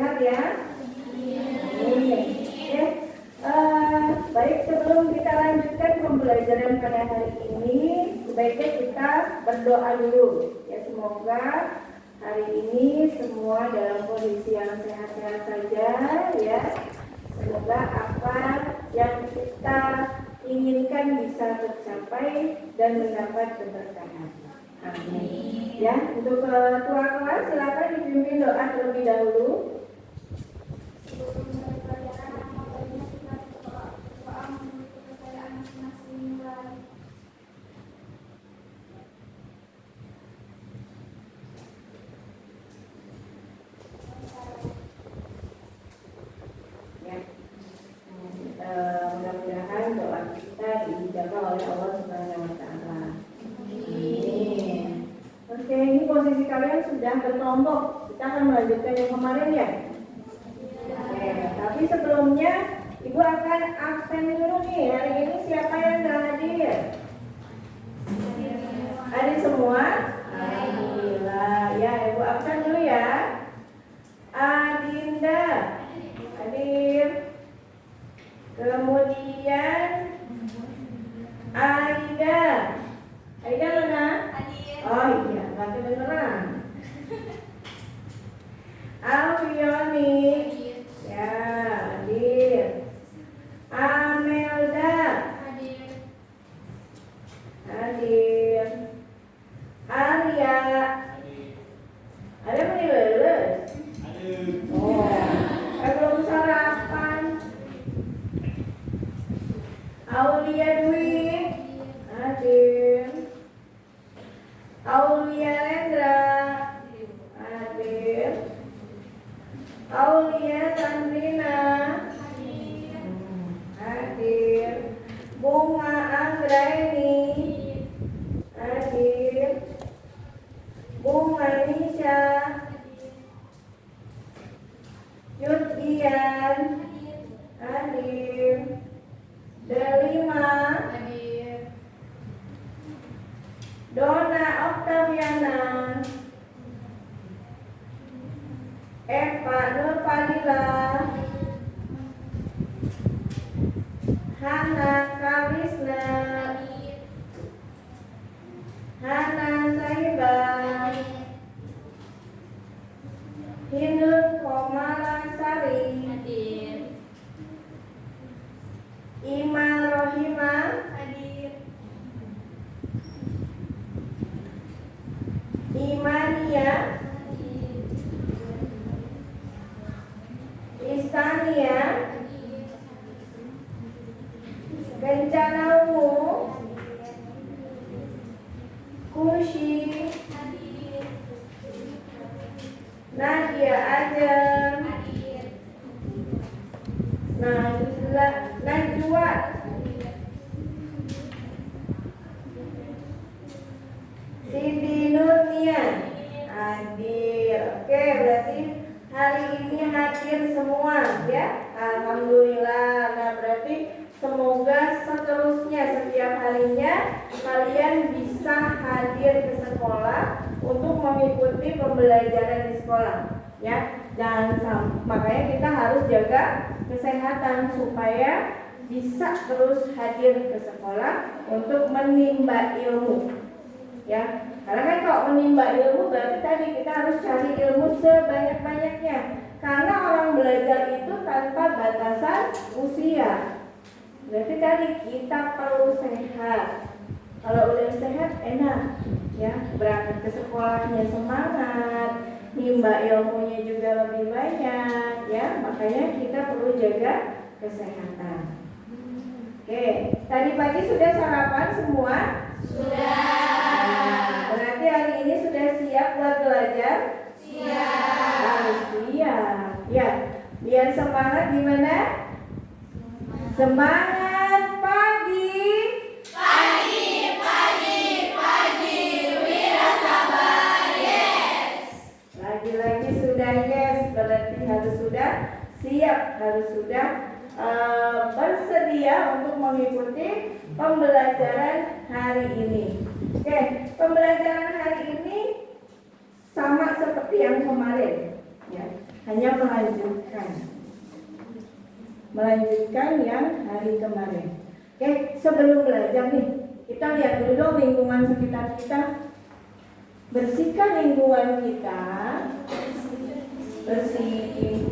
sehat ya? Oke. Baik, sebelum kita lanjutkan pembelajaran pada hari ini, sebaiknya kita berdoa dulu. Ya, semoga hari ini semua dalam kondisi yang sehat-sehat saja ya. Semoga apa yang kita inginkan bisa tercapai dan mendapat keberkahan. Amin. Ya, untuk ketua kelas silakan dipimpin doa terlebih dahulu. Mudah-mudahan doa kita dijawab oleh Allah Subhanahu wa taala. Amin. Oke, ini posisi kalian sudah berkelompok. Kita akan melanjutkan yang kemarin ya. Oke, tapi sebelumnya Ibu akan absen dulu nih. Hari ini siapa yang nggak hadir? Hadir semua? Alhamdulillah. Ya, Ibu absen dulu ya. Adinda hadir. Kemudian Aida mana? Oh iya, nggak kedengeran. Alfioni, ya hadir. Amelda, hadir. Arya, ada yang lulus? Oh, belum sarapan. Aulia Dwi hadir. Aulia Lendra hadir. Aulia Sandrina hadir. Bunga Anggraini hadir. Bunga Nisha, Yudhian hadir. Delima hadir. Dona Oktaviana, Eva Nurfadila, Hana Kawisna, Hana Saiba, Hindur Komalasari, Ima Rohima hadir. Imania hadir. Istania Kencanamu Kushi hadir. Nadia Ajeng Najwa Siti Nurnia hadir. Oke, berarti hari ini hadir semua ya. Alhamdulillah. Nah, berarti semoga seterusnya setiap harinya kalian bisa hadir ke sekolah untuk mengikuti pembelajaran di sekolah ya. Makanya kita harus jaga kesehatan supaya bisa terus hadir ke sekolah untuk menimba ilmu ya. Karena kan kalau menimba ilmu berarti tadi kita harus cari ilmu sebanyak-banyaknya. Karena orang belajar itu tanpa batasan usia. Berarti tadi kita perlu sehat. Kalau udah sehat enak ya, berangkat ke sekolahnya semangat, nimba ilmunya juga lebih banyak ya. Makanya kita perlu jaga kesehatan. Oke, tadi pagi sudah sarapan semua? Sudah. Berarti hari ini sudah siap buat belajar? Siap. Harus siap. Ya, biar semangat gimana? Semangat pagi. Pagi, Wirasabar, yes. Lagi-lagi sudah yes, berarti harus sudah siap, harus sudah bersedia untuk mengikuti pembelajaran hari ini. Oke, pembelajaran hari ini sama seperti yang kemarin. Ya. hanya melanjutkan yang hari kemarin. Oke, sebelum belajar nih, kita lihat dulu dong lingkungan sekitar kita. Bersihkan lingkungan kita. Bersih.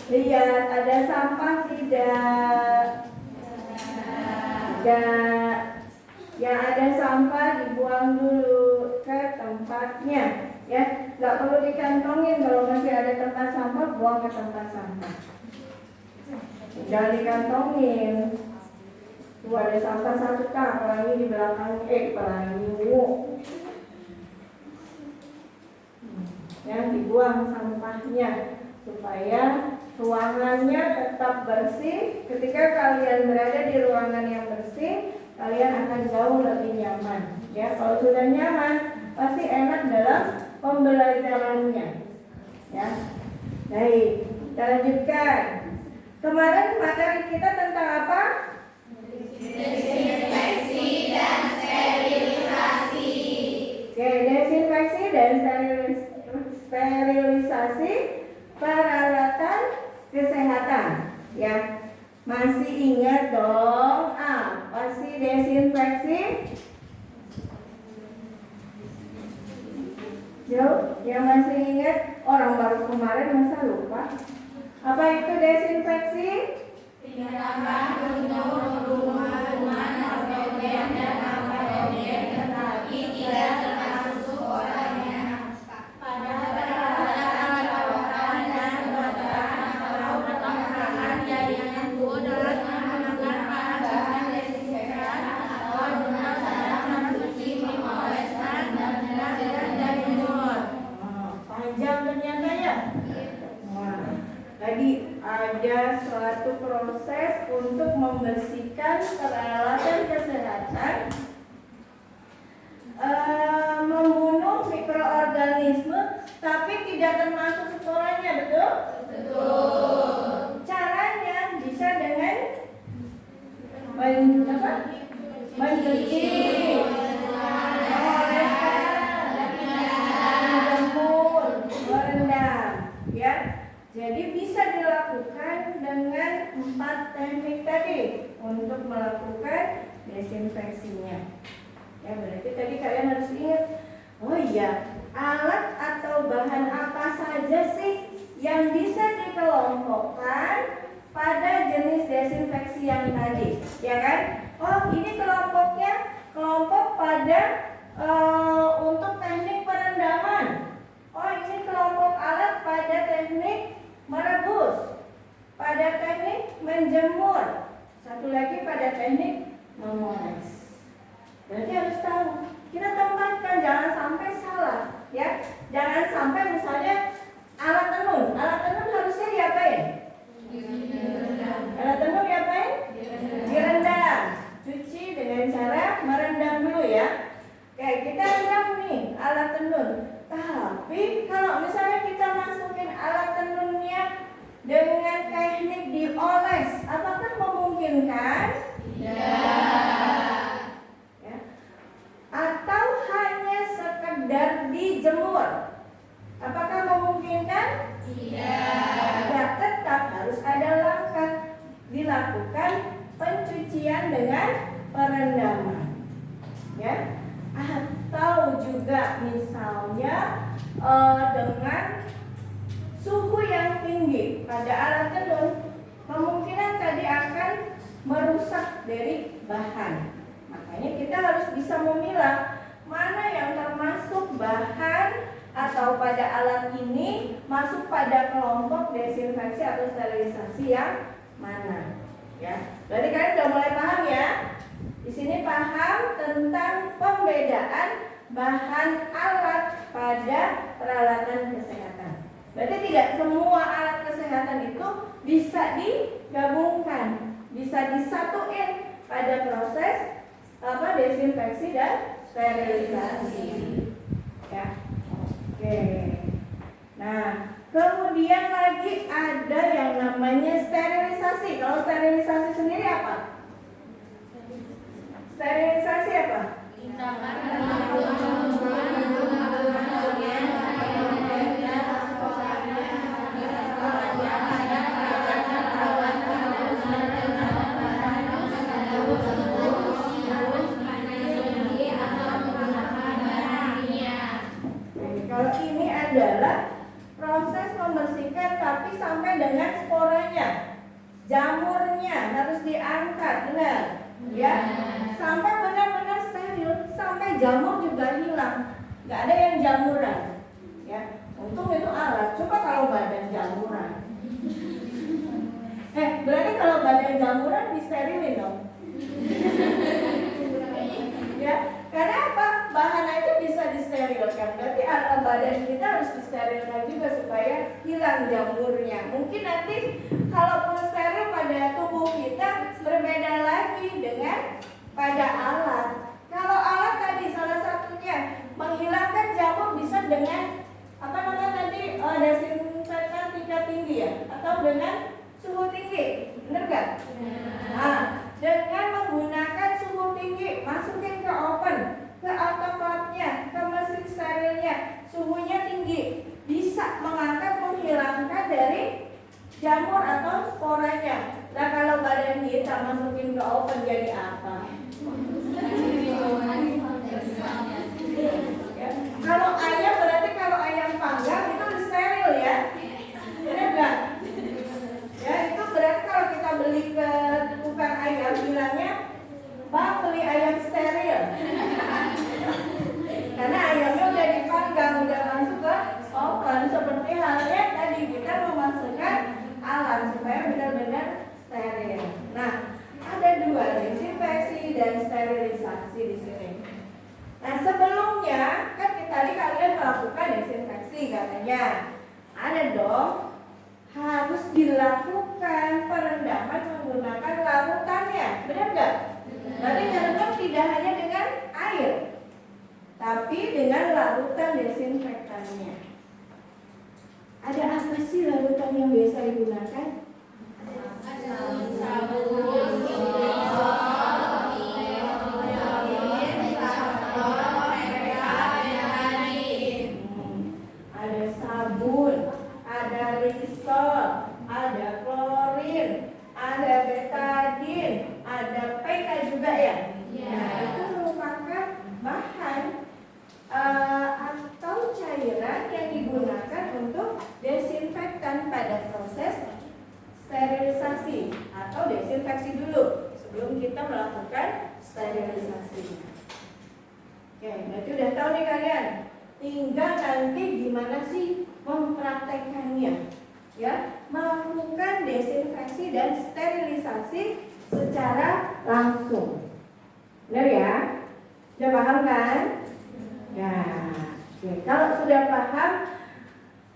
Lihat ada sampah tidak? Tidak. Yang ada sampah dibuang dulu ke tempatnya, ya. Nggak perlu dikantongin. Kalau masih ada tempat sampah, buang ke tempat sampah. Jangan dikantongin. Tuh ada sampah satu kak, pelangi di belakang, pelangi. Yang dibuang sampahnya supaya ruangannya tetap bersih. Ketika kalian berada di ruangan yang bersih, kalian akan jauh lebih nyaman. Ya, kalau sudah nyaman, pasti enak dalam pembelajarannya. Ya, baik, kita lanjutkan. Kemarin materi kita tentang apa? Desinfeksi dan sterilisasi. Oke, desinfeksi dan sterilisasi peralatan kesehatan. Ya, masih ingat dong apa sih desinfeksi? Yang masih ingat, orang baru kemarin masa lupa? Apa itu desinfeksi? Tindakan untuk rumah-rumahan ortogen dan aparogen tetapi tidak termasuk orangnya pada perawatan dan kedokteran atau pertolongan jaringan dalam menggunakan bahan desinfektan atau dengan cara mencuci, mengoleskan dan menjemur. Panjang ternyata ya. Tadi ada suatu proses untuk membersihkan peralatan kesehatan, membunuh mikroorganisme, tapi tidak termasuk sporannya, betul? Betul. Caranya bisa dengan mencuci, menjemur, merendam, ya. Jadi bisa dilakukan dengan 4 teknik tadi untuk melakukan desinfeksinya. Ya, berarti tadi kalian harus ingat, oh iya, alat atau bahan apa saja sih yang bisa dikelompokkan pada jenis desinfeksi yang tadi, ya kan? Oh, ini kelompoknya kelompok pada untuk teknik perendaman. Oh, ini kelompok alat pada teknik merebus, pada teknik menjemur, satu lagi pada teknik memoles. Berarti harus tahu. Kita tempatkan, jangan sampai salah, ya. Jangan sampai misalnya alat tenun harusnya diapain? Alat tenun diapain? Direndam. Cuci dengan cara merendam dulu ya. Oke, kita rendam nih alat tenun. Tapi kalau misalnya kita masukin alat tenunnya dengan teknik dioles, apakah memungkinkan? Tidak. Ya. Atau hanya sekedar dijemur, apakah memungkinkan? Tidak. Tetap harus ada langkah, dilakukan pencucian dengan perendaman. Ya. Atau juga misalnya dengan suhu yang tinggi pada alat tenun, kemungkinan tadi akan merusak dari bahan. Makanya kita harus bisa memilah mana yang termasuk bahan atau pada alat ini masuk pada kelompok desinfeksi atau sterilisasi yang mana. Ya, berarti kalian sudah mulai paham ya? Di sini paham tentang pembedaan bahan alat pada peralatan kesehatan. Berarti tidak semua alat kesehatan itu bisa digabungkan, bisa disatuin pada proses desinfeksi dan sterilisasi. Ya, oke. Nah, kemudian lagi ada yang namanya sterilisasi. Kalau sterilisasi sendiri apa? Sterilisasi apa? dengan sporanya. Jamurnya harus diangkat, benar? Ya, sampai benar-benar steril, sampai jamur juga hilang. Nggak ada yang jamuran. Ya, untung itu alat. Coba kalau badan jamuran. Berarti kalau badan jamuran disterilin dong. Ya, karena apa? Bahan aja bisa disterilkan. Berarti badan kita harus disterilkan juga supaya hilang jamurnya. Mungkin nanti kalau steril pada tubuh kita berbeda lagi dengan pada alat. Kalau alat tadi salah satunya menghilangkan jamur bisa dengan apa namanya tadi desinfektan tingkat tinggi ya, atau dengan suhu tinggi, benar gak? Nah, dengan menggunakan suhu tinggi, masukin ke oven, ke autoclave-nya, ke mesin sterilnya, suhunya tinggi, bisa mengangkat, menghilangkan dari jamur atau sporanya. Nah, kalau badan kita masukin ke oven jadi apa? Ya. Kalau ayam berarti kalau ayam panggang itu steril ya, benar nggak? Ya, itu berarti kalau kita beli ke tukang ayam bilangnya, Bang beli ayam steril. Karena ayamnya udah dipanggang, udah masuk ke oven. Seperti halnya tadi kita memasukkan alat supaya benar-benar steril. Nah, ada dua, desinfeksi dan sterilisasi di sini. Nah, sebelumnya kan tadi kalian melakukan desinfeksi katanya. Ada dong, harus dilakukan perendaman menggunakan larutannya, benar nggak? Berarti nyerendam tidak hanya dengan air, tapi dengan larutan desinfektannya. Ada apa sih larutan yang biasa digunakan? Ada sabun, ada Lysol, ada klorin, ada betadine, ada PK juga ya. Nah, itu merupakan bahan atau cairan yang digunakan untuk desinfektan pada proses sterilisasi atau desinfeksi dulu sebelum kita melakukan sterilisasi. Oke, berarti udah tahu nih kalian. Tinggal nanti gimana sih mempraktekannya, ya, melakukan desinfeksi dan sterilisasi secara langsung. Benar ya? Sudah paham kan? Ya, oke. Kalau sudah paham,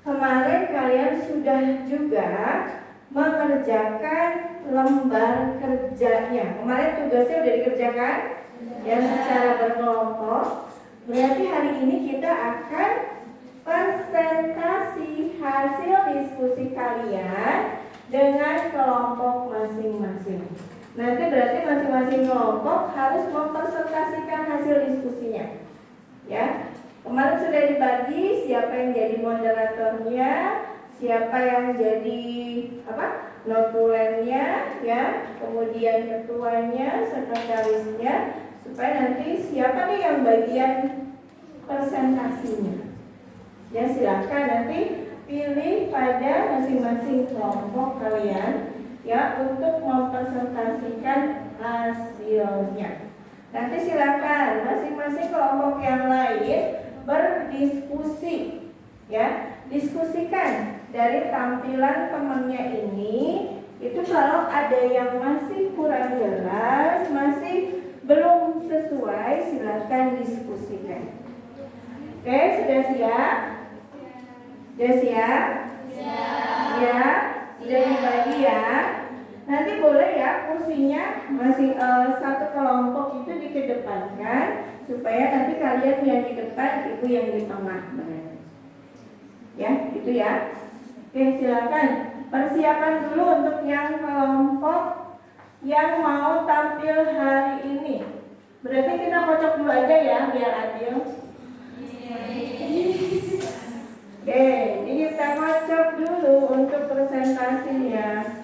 kemarin kalian sudah juga mengerjakan lembar kerjanya. Kemarin tugasnya udah dikerjakan ya secara berkelompok. Berarti hari ini kita akan presentasi hasil diskusi kalian dengan kelompok masing-masing. Nanti berarti masing-masing kelompok harus mempresentasikan hasil diskusinya. Ya, kemarin sudah dibagi siapa yang jadi moderatornya, siapa yang jadi notulennya, ya, kemudian ketuanya, sekretarisnya, supaya nanti siapa nih yang bagian presentasinya. Ya, silakan nanti pilih pada masing-masing kelompok kalian ya untuk mempresentasikan hasilnya. Nanti silakan masing-masing kelompok yang lain berdiskusi, ya, diskusikan dari tampilan temannya ini. Itu kalau ada yang masih kurang jelas, masih belum sesuai, silakan diskusikan. Oke, sudah siap? Sudah siap? Ya, sudah dibagi ya. Nanti boleh ya kursinya masih satu kelompok itu dikedepankan supaya nanti kalian yang di depan, ibu yang di tengah. Ya, gitu ya. Oke, silakan persiapan dulu untuk yang kelompok yang mau tampil hari ini. Berarti kita kocok dulu aja ya biar adil. Oke, ini kita kocok dulu untuk presentasinya.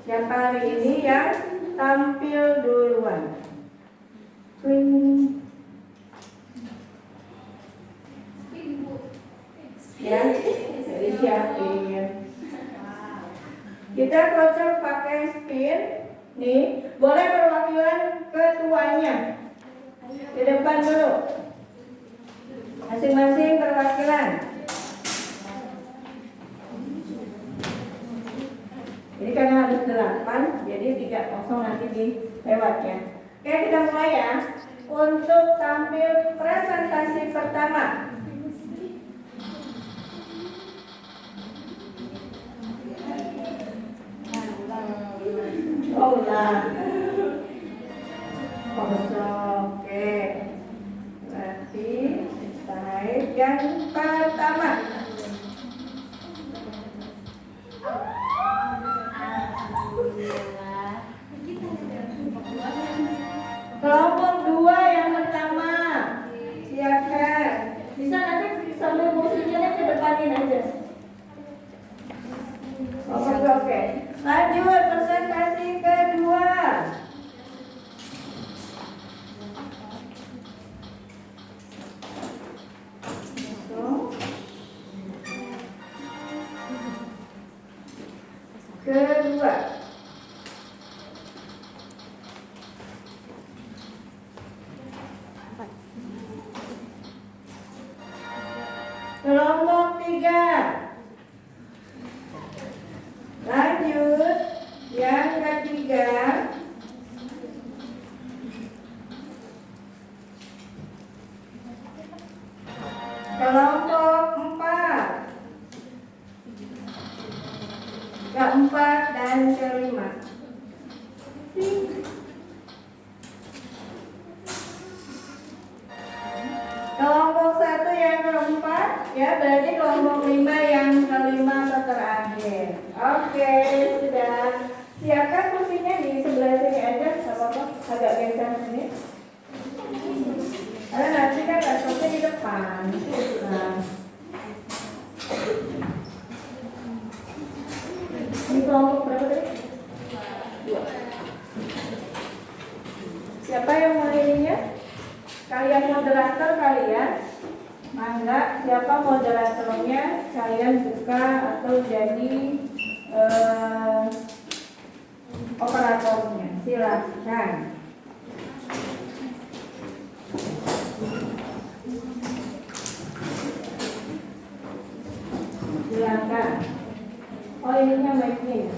Siapa hari ini yang tampil duluan? Ya, jadi siapin. Kita kocok pakai spin. Nih, boleh perwakilan ketuanya. Di depan dulu. Masing-masing perwakilan. Jadi karena harus 8, jadi 3-0 nanti dilewat ya. Oke, kita mulai ya. Untuk tampil presentasi pertama. Oh lah. Oke. Berarti baik yang pertama. Kelompok 2 yang pertama. Siapkan. Bisa nanti sambil posisinya ke depanin aja. Oke. Lanjut presentasi kedua. Kedua. Kelompok 3. Lanjut yang ketiga. Kelompok 4. Keempat dan kelima. Kelompok 1 yang keempat, ya berarti kelompok 5 yang kelima atau terakhir. Oke, sudah. Siapkan kursinya di sebelah sini aja, apa-apa, agak geser sini. Karena nanti kan laptopnya di depan. Nah. Ini kelompok berapa tadi? 2. Siapa yang mau ininya? Kalian moderator kalian? Mangga, siapa moderatornya? Kalian buka atau jadi operatornya? Silakan. Silakan. Oh, ininya mic-nya.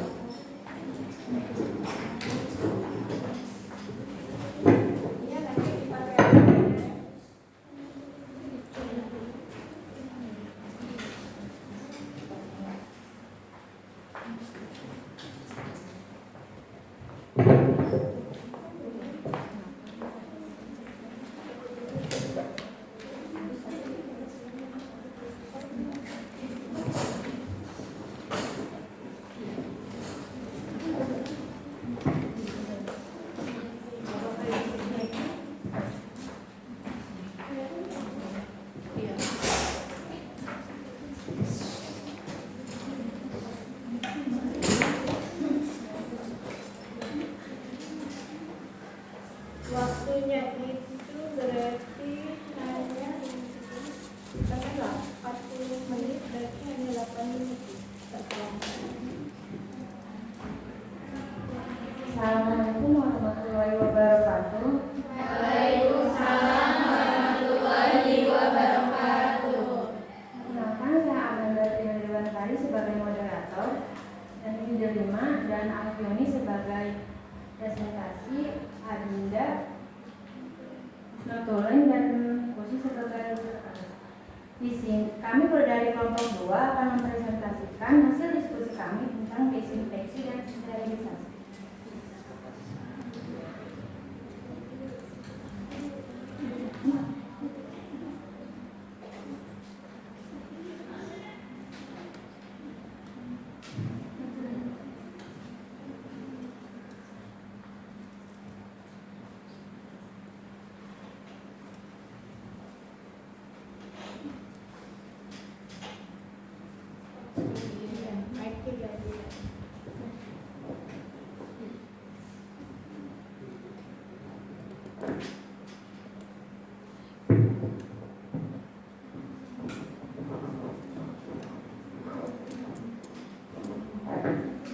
Waktunya itu berarti hanya 40 menit, berarti hanya 8 menit. Assalamualaikum warahmatullahi wabarakatuh. Waalaikumsalam warahmatullahi wabarakatuh. Perkenalkan, saya Amanda Triandewantari sebagai moderator, dan Winda Lima dan Alfioni sebagai presentasi, Adinda Notolen dan Kosi sebagai di sini kami dari kelompok 2 akan mempresentasikan hasil diskusi kami tentang desinfeksi dan sterilisasi.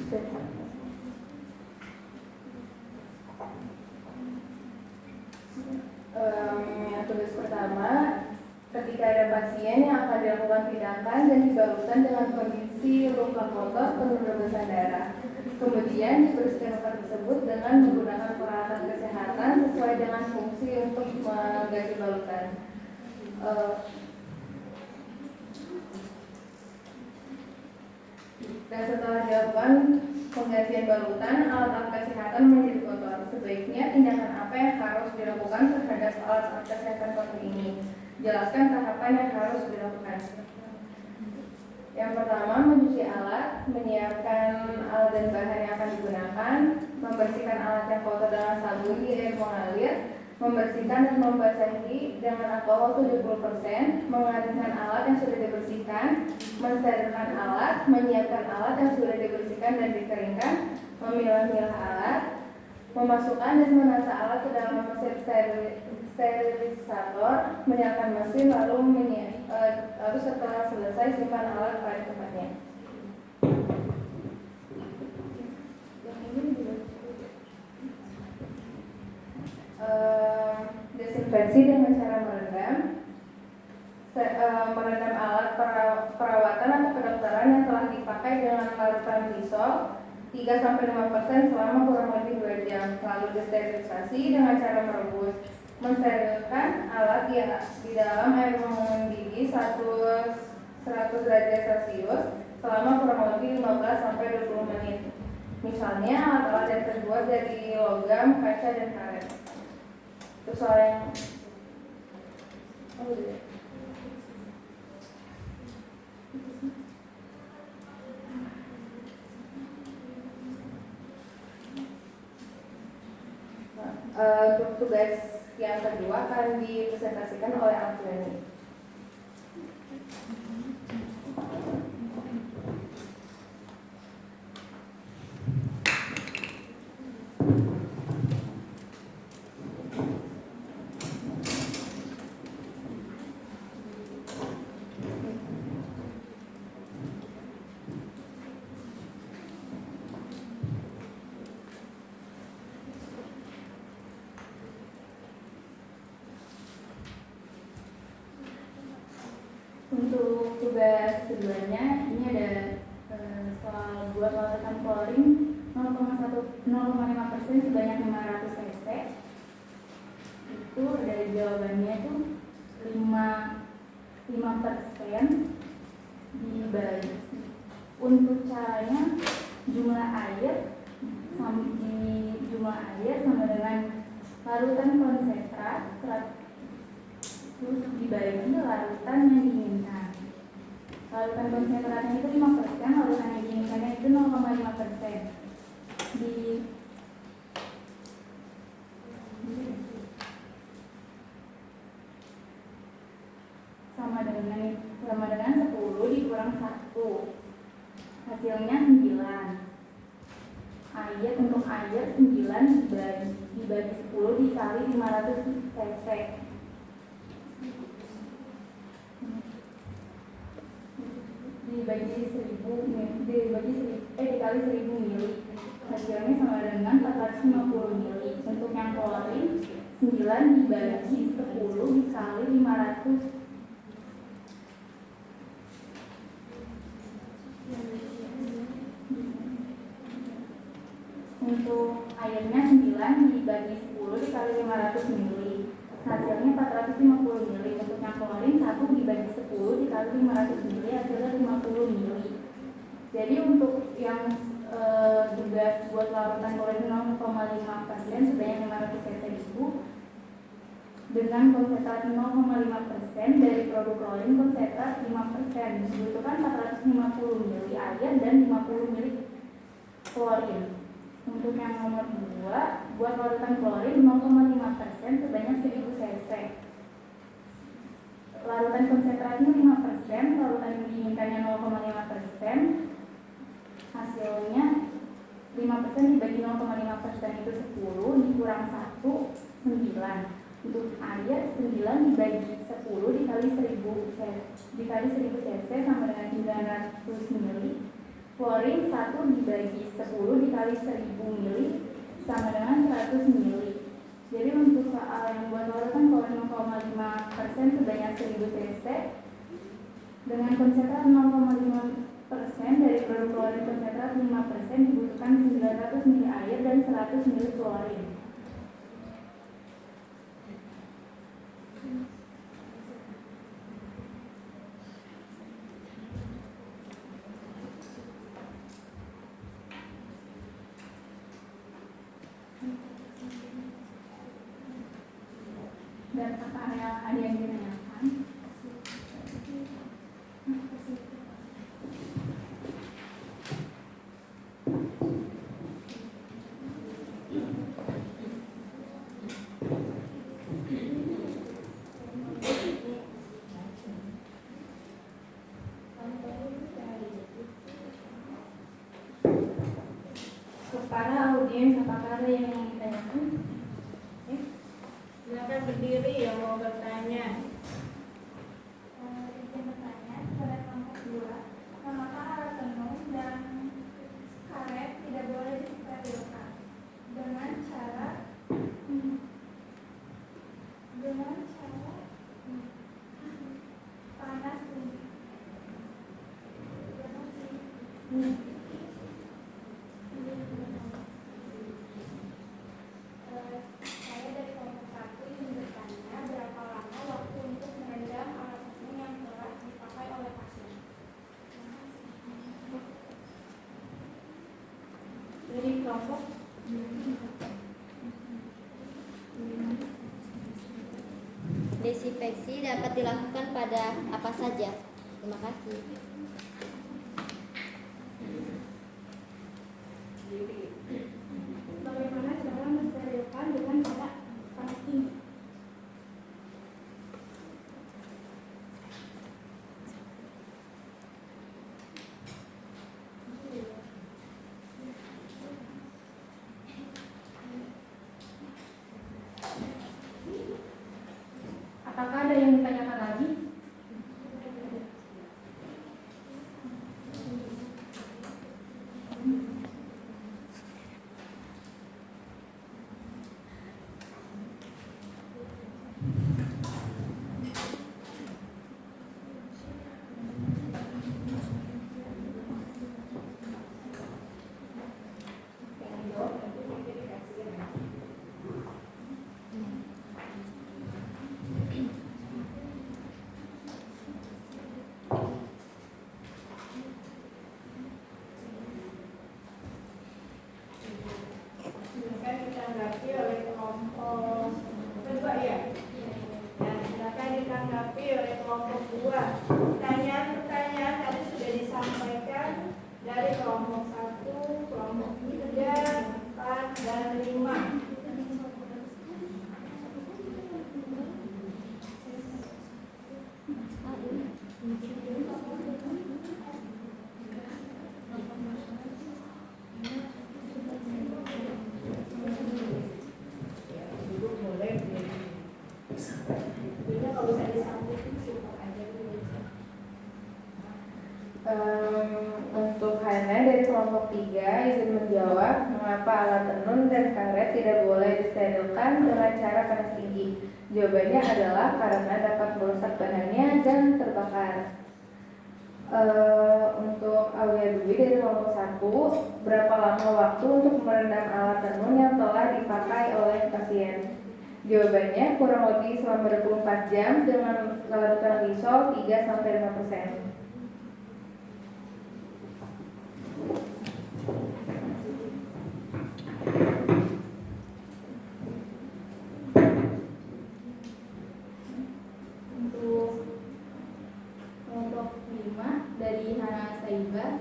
Yang tulis pertama, ketika ada pasien yang akan dilakukan tindakan dan dibalutan dengan kondisi luka kotor penuh rebesan darah. Kemudian dibersihkan luka tersebut dengan menggunakan peralatan kesehatan sesuai dengan fungsi untuk mengganti balutan. Dan setelah dilakukan penggantian balutan, alat-alat kesehatan menjadi kotor. Sebaiknya tindakan apa yang harus dilakukan terhadap alat-alat kesehatan kotor ini? Jelaskan tahapan yang harus dilakukan. Yang pertama, mencuci alat, menyiapkan alat dan bahan yang akan digunakan, membersihkan alat yang kotor dengan sabun di air mengalir, membersihkan dan membasahi dengan alkohol 70%, mengeringkan alat yang sudah dibersihkan, mensterilkan alat, menyiapkan alat yang sudah dibersihkan dan dikeringkan, memilah-milah alat, memasukkan dan menata alat ke dalam mesin sterilisator, menyalakan mesin, lalu setelah selesai simpan alat pada tempatnya. Desinfeksi dengan cara merendam alat perawatan atau kedokteran yang telah dipakai dengan larutan Lysol 3-5% selama kurang lebih 2 jam. Lalu desterilisasi dengan cara merebus. Mensterilkan alat di dalam air mendidih 100 derajat Celcius selama kurang lebih 15-20 menit. Misalnya alat-alat yang terbuat dari logam, kaca, dan karet. Terus soal yang untuk tugas yang kedua akan dipresentasikan oleh Alfiani. Untuk tugas keduanya ini ada soal buat larutan klorin 0,5% sebanyak 500 cc. Itu dari jawabannya itu 5% dibagi. Untuk caranya jumlah air sama dengan larutan konsentrat terus dibagi larutan yang diinginkan. Larutan konsentratnya itu 5%, larutan yang diinginkannya itu 0,5%. Sama dengan 10 dikurang 1. Hasilnya 9. Untuk air 9 dibagi 10 dikali 500 cc. Dikali 1000 mili. Hasilnya sama dengan 450 mili. Untuk yang klorin 9 dibagi 10 dikali 500. Untuk airnya 9 dibagi 10 dikali 500 mili. Hasilnya 450 mili. Untuk yang klorin 1 dibagi 10 dikali 500 mili, hasilnya 50 mili. Jadi untuk yang tugas buat larutan klorin 0,5% sebanyak 500 cc itu dengan konsentrat 0,5% dari produk klorin konsentrat 5%, dibutuhkan 450 mili air dan 50 mili klorin. Untuk yang nomor 2, buat larutan klorin 0,5% sebanyak 1000 cc. Larutan konsentratnya 5%, larutan yang diinginkannya 0,5%. Hasilnya 5% dibagi 0,5% itu 10, dikurang 1, 9. Untuk air 9 dibagi 10 dikali 1000 cc sama dengan 900 mili. Klorin 1 dibagi 10 dikali 1000 mili sama dengan 100 mili. Jadi untuk soal yang buat lo kan klorin 0,5% sebanyak 1000 cc dengan konsentrat 0,5% dari produk klorin konsentrat 5% dibutuhkan 900 mili air dan 100 mili klorin. Dan apa ada yang ditanyakan? Kepada audiens, apakah ada yang ingin ditanyakan? Silakan berdiri yang mau bertanya. Izin bertanya kepada kelompok 2, mengapa alat tenun dan karet tidak boleh disterilkan dengan cara panas tinggi? Saya dari kelompok 1 ingin bertanya berapa lama waktu untuk merendam alat tenun yang telah dipakai oleh pasien. Dari kelompok Desinfeksi dapat dilakukan pada apa saja? Terima kasih. Bagaimana cara mensterilkan dengan cara panas tinggi? apakah ada yang ditanyakan lagi? Silakan ditanggapi oleh kelompok kedua ya. Ya, silakan ditanggapi oleh kelompok 2. Pertanyaan-pertanyaan tadi sudah disampaikan dari kelompok 1, kelompok 3, 4, dan 5. Untuk Hana dari kelompok 3 izin menjawab mengapa alat tenun dan karet tidak boleh disterilkan dengan cara panas tinggi. Jawabannya adalah karena dapat merusak bahannya dan terbakar. Untuk Aulia Dwi dari kelompok 1, berapa lama waktu untuk merendam alat tenun yang telah dipakai oleh pasien? Jawabannya kurang lebih selama 24 jam dengan larutan lisol 3-5%. Dari Hana Saiba,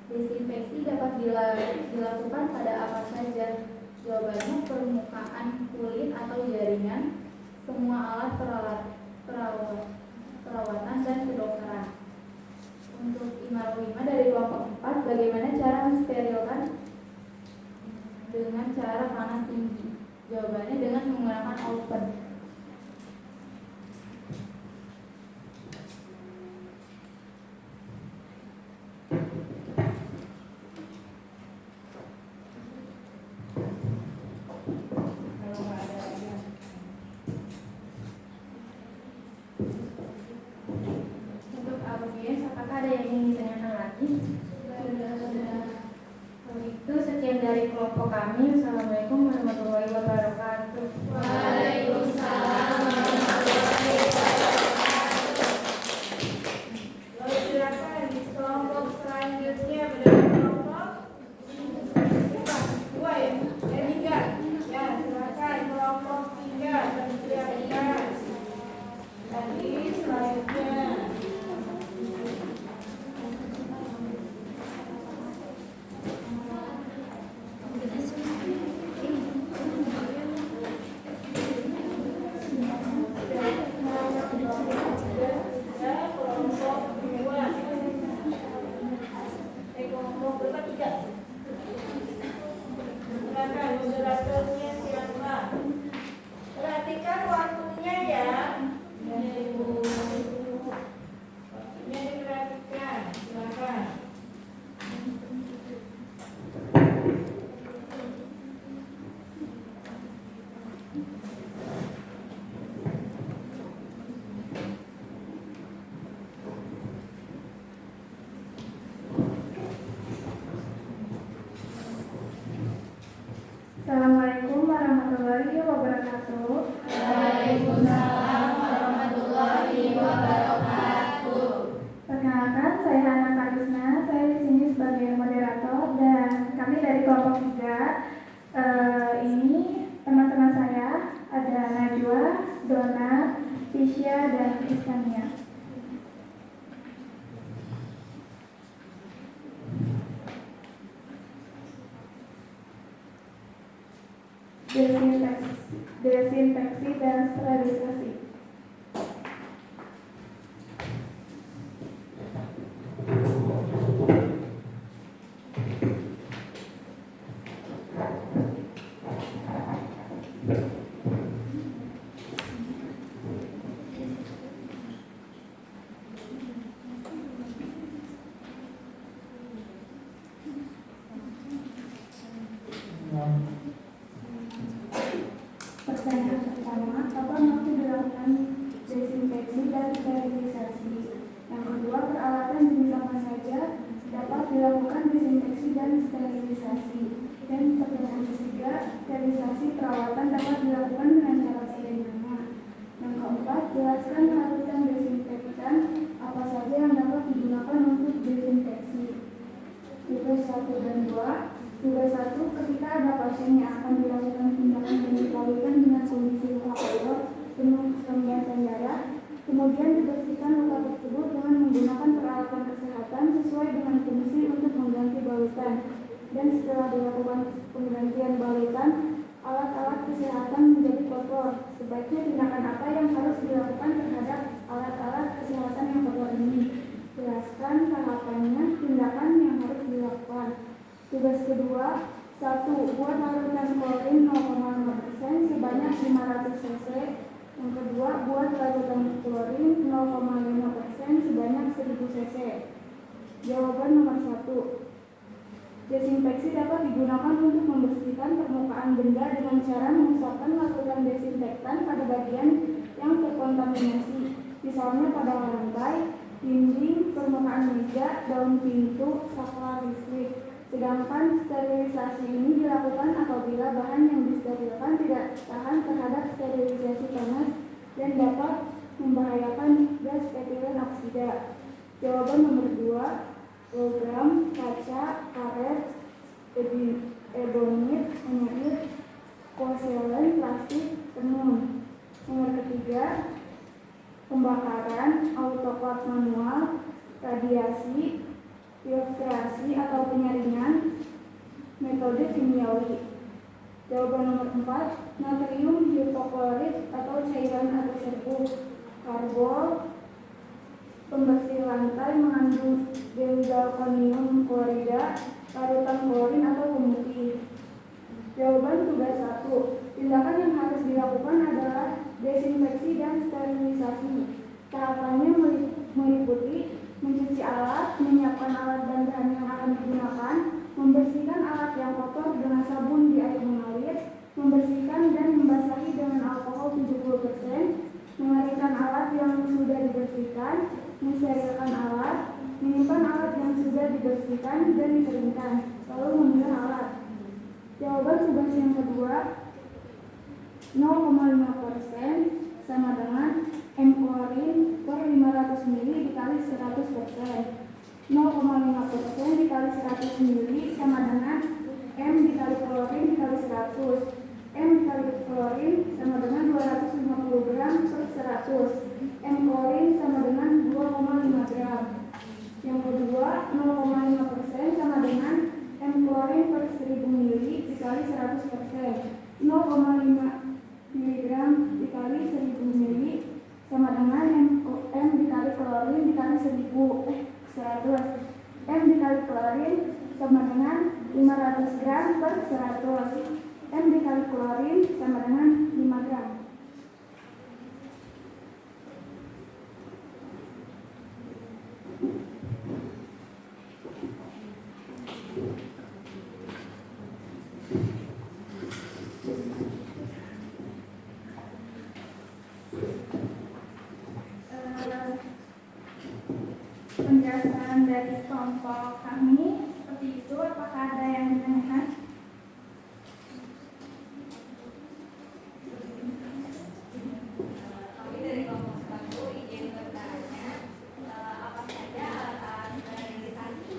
desinfeksi dapat dilakukan pada apa saja? Jawabannya permukaan kulit atau jaringan, semua alat perawatan dan kedokteran. Untuk Imarwima dari kelompok 4, bagaimana cara mensterilkan? Dengan cara panas tinggi. Jawabannya dengan menggunakan oven. Sekian dari kelompok kami. Assalamualaikum warahmatullahi wabarakatuh. Waalaikumsalam warahmatullahi wabarakatuh. Lalu silakan di kelompok selanjutnya berada kelompok dua ya, tiga. Ya, silakan kelompok 3 bersiapkan. Tadi selanjutnya. Perhatikan waktunya ya. Waktunya diperhatikan. Silakan. Assalamualaikum warahmatullahi wabarakatuh. Waalaikumsalam warahmatullahi wabarakatuh. Perkenalkan, saya Hana Karisna. Saya di sini sebagai moderator dan kami dari kelompok 3. Ini teman-teman saya ada Najwa, Dona, Tisha, dan Iskania. Desinfeksi dan sterilisasi. Pertanyaan pertama, apa maksud dilakukan desinfeksi dan sterilisasi? Yang kedua, peralatan jenis apa saja dapat dilakukan desinfeksi dan sterilisasi? Dan pertanyaan ketiga, sterilisasi perawatan dapat dilakukan dengan cara bagaimana? Yang keempat, jelaskan larutan desinfektan apa saja yang dapat digunakan untuk desinfeksi. Tugas 1 dan 2. Tugas 1, ketika ada pasien yang akan dilakukan tindakan penyemprotan dengan kondisi luka kotor penuh rembesan darah, kemudian dibersihkan luka tersebut dengan menggunakan peralatan kesehatan sesuai dengan fungsi untuk mengganti balutan. Dan setelah dilakukan penggantian balutan, alat-alat kesehatan menjadi kotor. Sebaiknya tindakan apa yang harus dilakukan terhadap alat-alat kesehatan yang kotor ini? Jelaskan tahapannya, tindakan yang harus dilakukan. Tugas kedua, 1. Buat larutan klorin 0,5% sebanyak 500 cc. Yang kedua, buat larutan klorin 0,5% sebanyak 1000 cc. Jawaban nomor 1. Desinfeksi dapat digunakan untuk membersihkan permukaan benda dengan cara mengusapkan larutan desinfektan pada bagian yang terkontaminasi, misalnya pada lantai, dinding, permukaan meja, daun pintu, saklar listrik. Sedangkan sterilisasi ini dilakukan apabila bahan yang disterilkan tidak tahan terhadap sterilisasi panas dan dapat membahayakan gas etilen oksida. Jawaban nomor 2, logam, kaca, karet, ebonit, menyait, porselen, plastik, tenun. Nomor ketiga, pembakaran, autoklaf manual, radiasi, filtrasi atau penyaringan, metode kimiawi. Jawaban nomor 4, natrium hipoklorit atau cairan atau serbuk, karbol, pembersih lantai mengandung benzalkonium klorida, larutan klorin atau pemutih. Jawaban tugas 1, tindakan yang harus dilakukan adalah desinfeksi dan sterilisasi. Tahapannya meliputi mencuci alat, menyiapkan alat dan bahan yang akan digunakan, membersihkan alat yang kotor dengan sabun di air mengalir, membersihkan dan membasahi dengan alkohol 70%, mengeringkan alat yang sudah dibersihkan, mensterilkan alat, menyimpan alat yang sudah dibersihkan dan dikeringkan, lalu memilah alat. Jawaban tugas yang kedua 0,5% sama dengan M klorin per 500 ml dikali 100%. 0,5% dikali 100 ml sama dengan M dikali klorin dikali 100. M dikali klorin sama dengan 250 gram per 100. M klorin sama dengan 2,5 gram. Yang kedua 0,5% sama dengan M klorin per 1000 ml dikali 100%. 0,5 mg dikali 1000 ml sama dengan M dikali klorin dikali 100. M dikali klorin sama dengan 500 gram per 100. M dikali klorin sama dengan 5 gram. Penjelasan dari kelompok kami seperti itu. Apakah ada yang ditanyakan? Kami dari kelompok 1 ingin bertanya apa saja alat sterilisasi.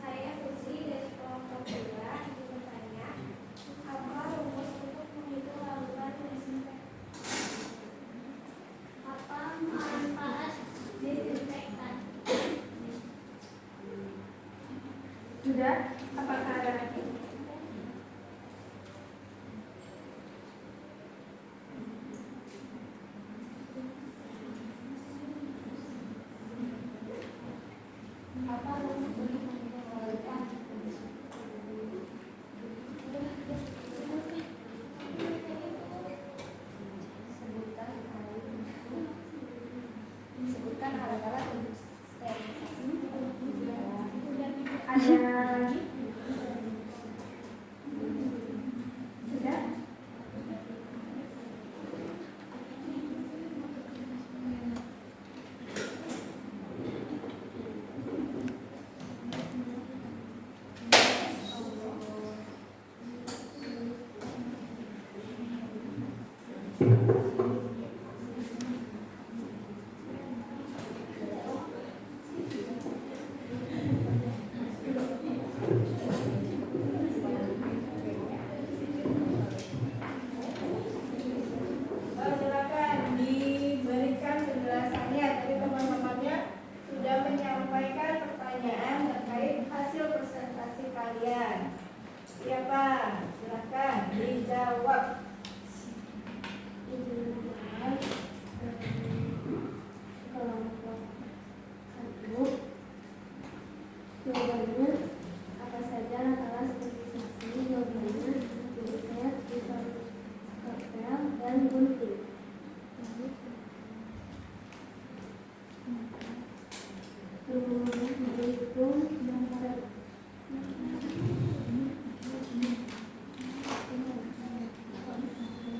Saya Susi dari kelompok 2 ingin bertanya apa rumus untuk menghitung larutan desinfektan. Apa manfaat desinfektan? Sudah? Apakah ada lagi? Apa rumus untuk menghitung larutan? Sebutkan alat-alat untuk sterilisasi. Ada lagi? Sudah? Silakan diberikan penjelasannya. Tadi teman-temannya sudah menyampaikan pertanyaan terkait hasil presentasi kalian. Siapa? Silakan dijawab. Kelompok 1. Jawabannya apa saja alat sterilisasi? Jawabannya disinfektan, disinfektan, dan gunting. Menghitung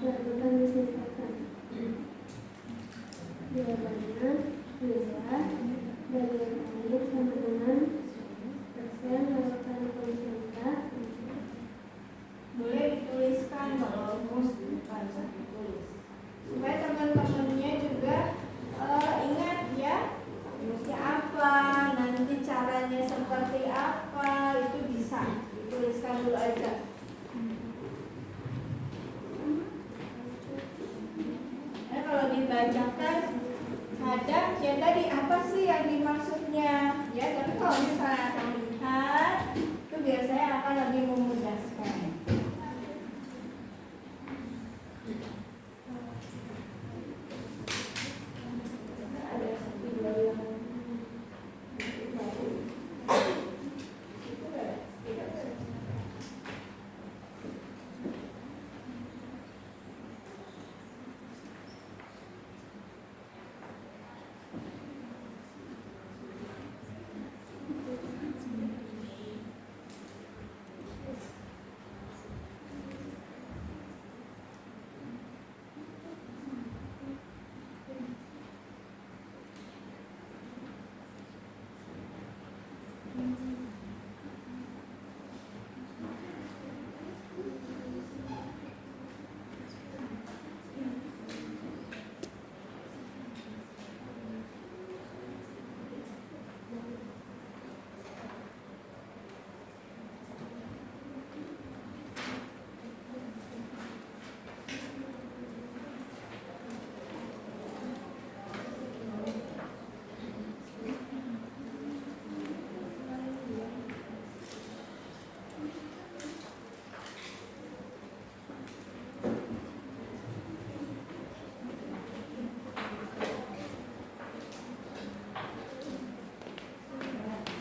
larutan disinfektan. Jawabannya 2 dari air sama dengan persen larutan konsentrat. Boleh dituliskan kalau rumus bukan usah ditulis. Supaya teman-temannya juga ingat ya rumusnya apa, nanti caranya seperti apa, itu bisa dituliskan dulu aja. Nah, kalau dibacakan kadang ya tadi apa sih yang dimaksudnya ya, tapi kalau misalnya akan lihat itu biasanya akan lebih memudahkan. Ada video yang baru.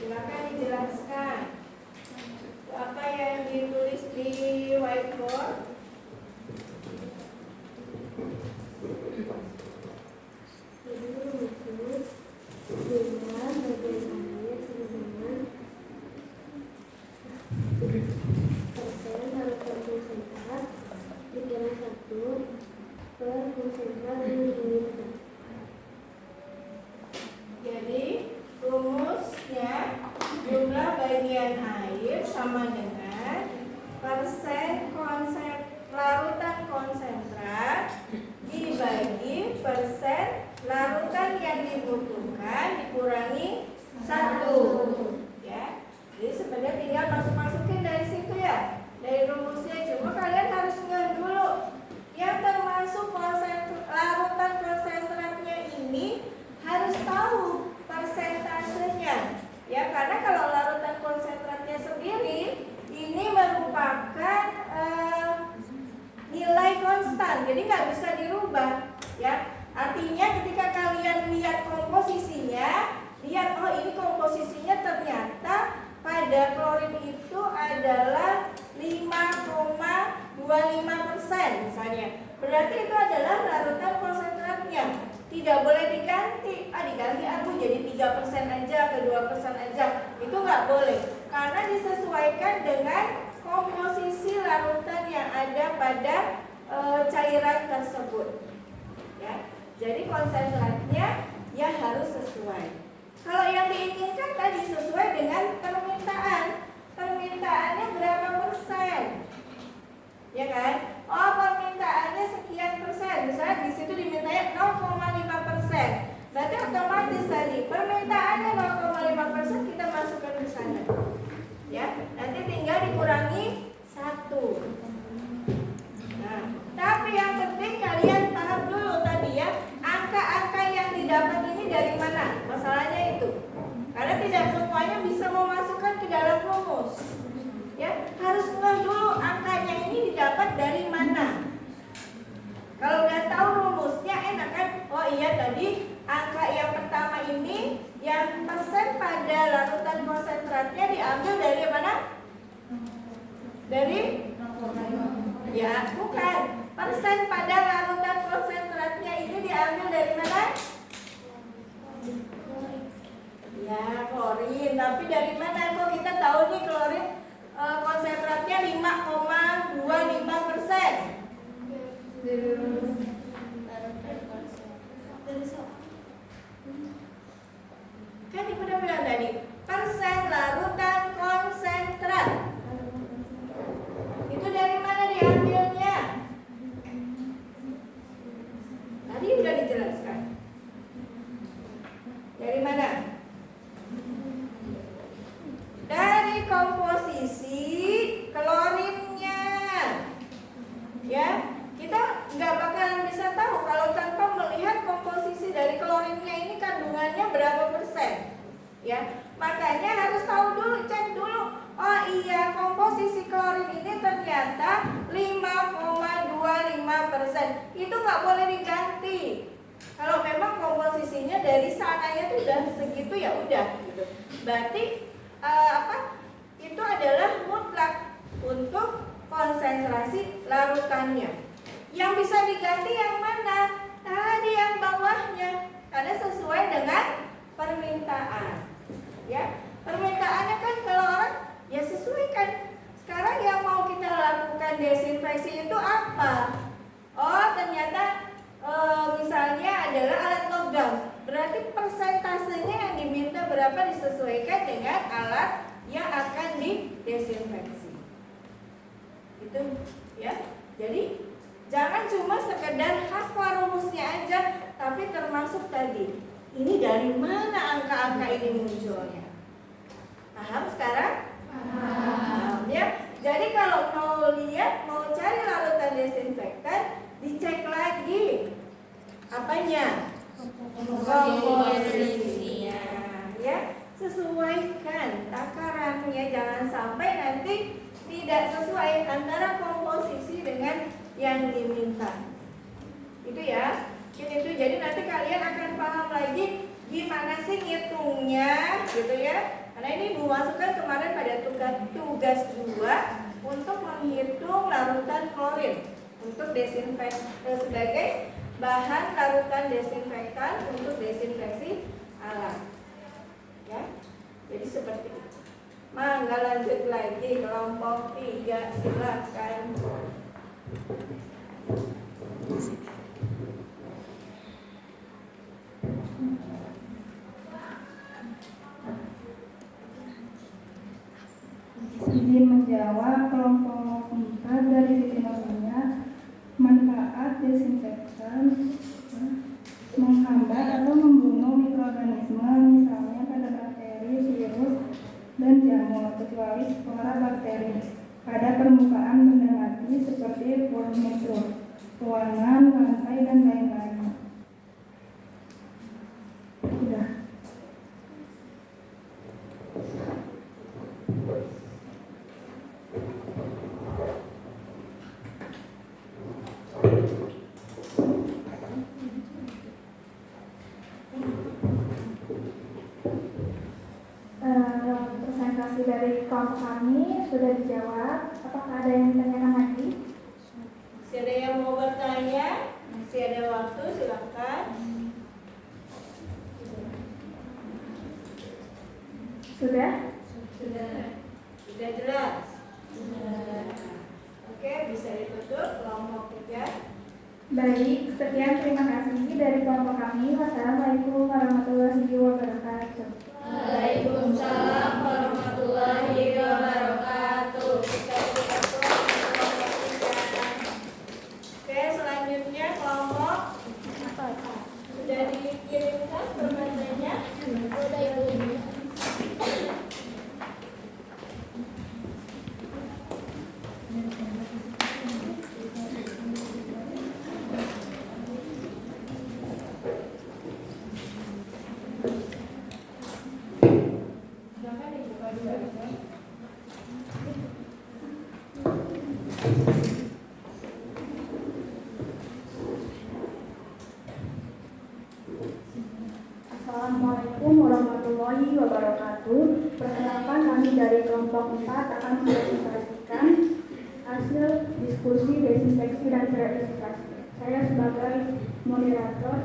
Silakan dijelaskan. Apa yang ditulis di whiteboard? Jumlah bagian air dengan persen harusan konsentrat dikira 1 per konsentrat yang diinginkan. Jadi rumusnya jumlah bagian air sama dengan persen larutan konsentrat dibagi persen larutan yang dibutuhkan dikurangi 1. Ya. Jadi sebenarnya tinggal masukin dari situ ya, dari rumusnya. Cuma kalian harus ngeh dulu yang termasuk larutan konsentratnya ini harus tahu persentasenya. Ya, karena kalau larutan konsentratnya sendiri ini merupakan nilai konstan, jadi nggak bisa dirubah. Ya, artinya ketika kalian lihat komposisinya, lihat oh ini komposisinya ternyata pada klorin itu adalah 5,25% misalnya. Berarti itu adalah larutan konsentratnya. Tidak boleh diganti. Diganti aku jadi 3% aja, ke 2% aja. Itu nggak boleh. Karena disesuaikan dengan komposisi larutan yang ada pada cairan tersebut. Ya. Jadi konsentratnya ya harus sesuai. Kalau yang diinginkan tadi sesuai dengan permintaan. Permintaannya berapa persen? Ya kan? Oh, permintaannya sekian persen. Misalnya di situ dimintanya 0,5%. Berarti otomatis tadi permintaannya 0,5% kita masukkan ke sana. Ya, nanti tinggal dikurangi 1. Nah, tapi yang penting kalian paham dulu tadi ya, angka-angka yang didapat ini dari mana? Masalahnya itu. Karena tidak semuanya bisa memasukkan ke dalam rumus. Ya, harus ngeh dulu angkanya ini didapat dari mana. Kalau udah tahu rumusnya enak kan? Oh iya tadi angka yang pertama ini yang persen pada larutan konsentratnya diambil dari mana? Dari? Ya, bukan. Persen pada larutan konsentratnya ini diambil dari mana? Ya, klorin. Tapi dari mana kok kita tahu nih klorin konsentratnya 5,25%? Kan ibu udah bilang tadi persen larutan konsentrat. Itu dari mana diambilnya? Tadi udah dijelaskan. Dari mana? Dari komposisi klorinnya. Ya, kita nggak bakalan bisa tahu kalau tanpa melihat komposisi dari klorinnya ini kandungannya berapa persen. Ya, makanya harus tahu dulu, cek dulu. Oh iya, komposisi klorin ini ternyata 5,25%. Itu nggak boleh diganti. Kalau memang komposisinya dari sananya tuh udah segitu ya udah gitu. Berarti itu adalah mutlak untuk konsentrasi larutannya. Yang bisa diganti yang mana? Tadi yang bawahnya, karena sesuai dengan permintaan. Ya, permintaannya kan kalau orang ya sesuaikan. Sekarang yang mau kita lakukan desinfeksi itu apa? Oh, ternyata misalnya adalah alat logam. Berarti persentasenya yang diminta berapa disesuaikan dengan alat yang akan didesinfeksi. Itu ya. Jadi jangan cuma sekedar hafal rumusnya aja, tapi termasuk tadi. Ini dari mana angka-angka ini munculnya? Paham sekarang? Paham ya. Jadi kalau mau lihat, mau cari larutan desinfektan, dicek lagi apanya? Komposisinya. Ya, sesuaikan takarannya, jangan sampai nanti tidak sesuai antara komposisi dengan yang diminta. Itu ya. Itu jadi nanti kalian akan paham lagi Gimana sih ngitungnya gitu ya? Karena ini Ibu masukkan kemarin pada tugas 2 untuk menghitung larutan klorin untuk sebagai bahan larutan desinfektan untuk desinfeksi alat. Ya. Jadi seperti itu. Mangga lanjut lagi kelompok 3, silakan. Izin menjawab kelompok 4 dari Siti Nurmia. Manfaat desinfektan menghambat atau membunuh mikroorganisme, misalnya pada bakteri, virus, dan jamur, kecuali spora bakteri pada permukaan benda mati seperti furnitur, ruangan, lantai, dan lain-lain. Sudah. Presentasi dari kelompok kami sudah dijawab. Apakah ada yang ditanyakan lagi? Masih ada yang mau bertanya? Masih ada waktu, silakan. Sudah? Sudah jelas? Oke, bisa ditutup kelompok 3. Baik, sekian terima kasih dari kelompok kami. Wassalamualaikum warahmatullahi wabarakatuh. Waalaikumsalam warahmatullahi wabarakatuh. Kita tutup kelompok 3. Oke, selanjutnya kelompok sudah dikirimkan perbedaannya. Udah Ibu. Assalamualaikum warahmatullahi wabarakatuh. Perkenalkan, kami dari kelompok 4 akan mempresentasikan hasil diskusi desinfeksi dan sterilisasi. Saya sebagai moderator.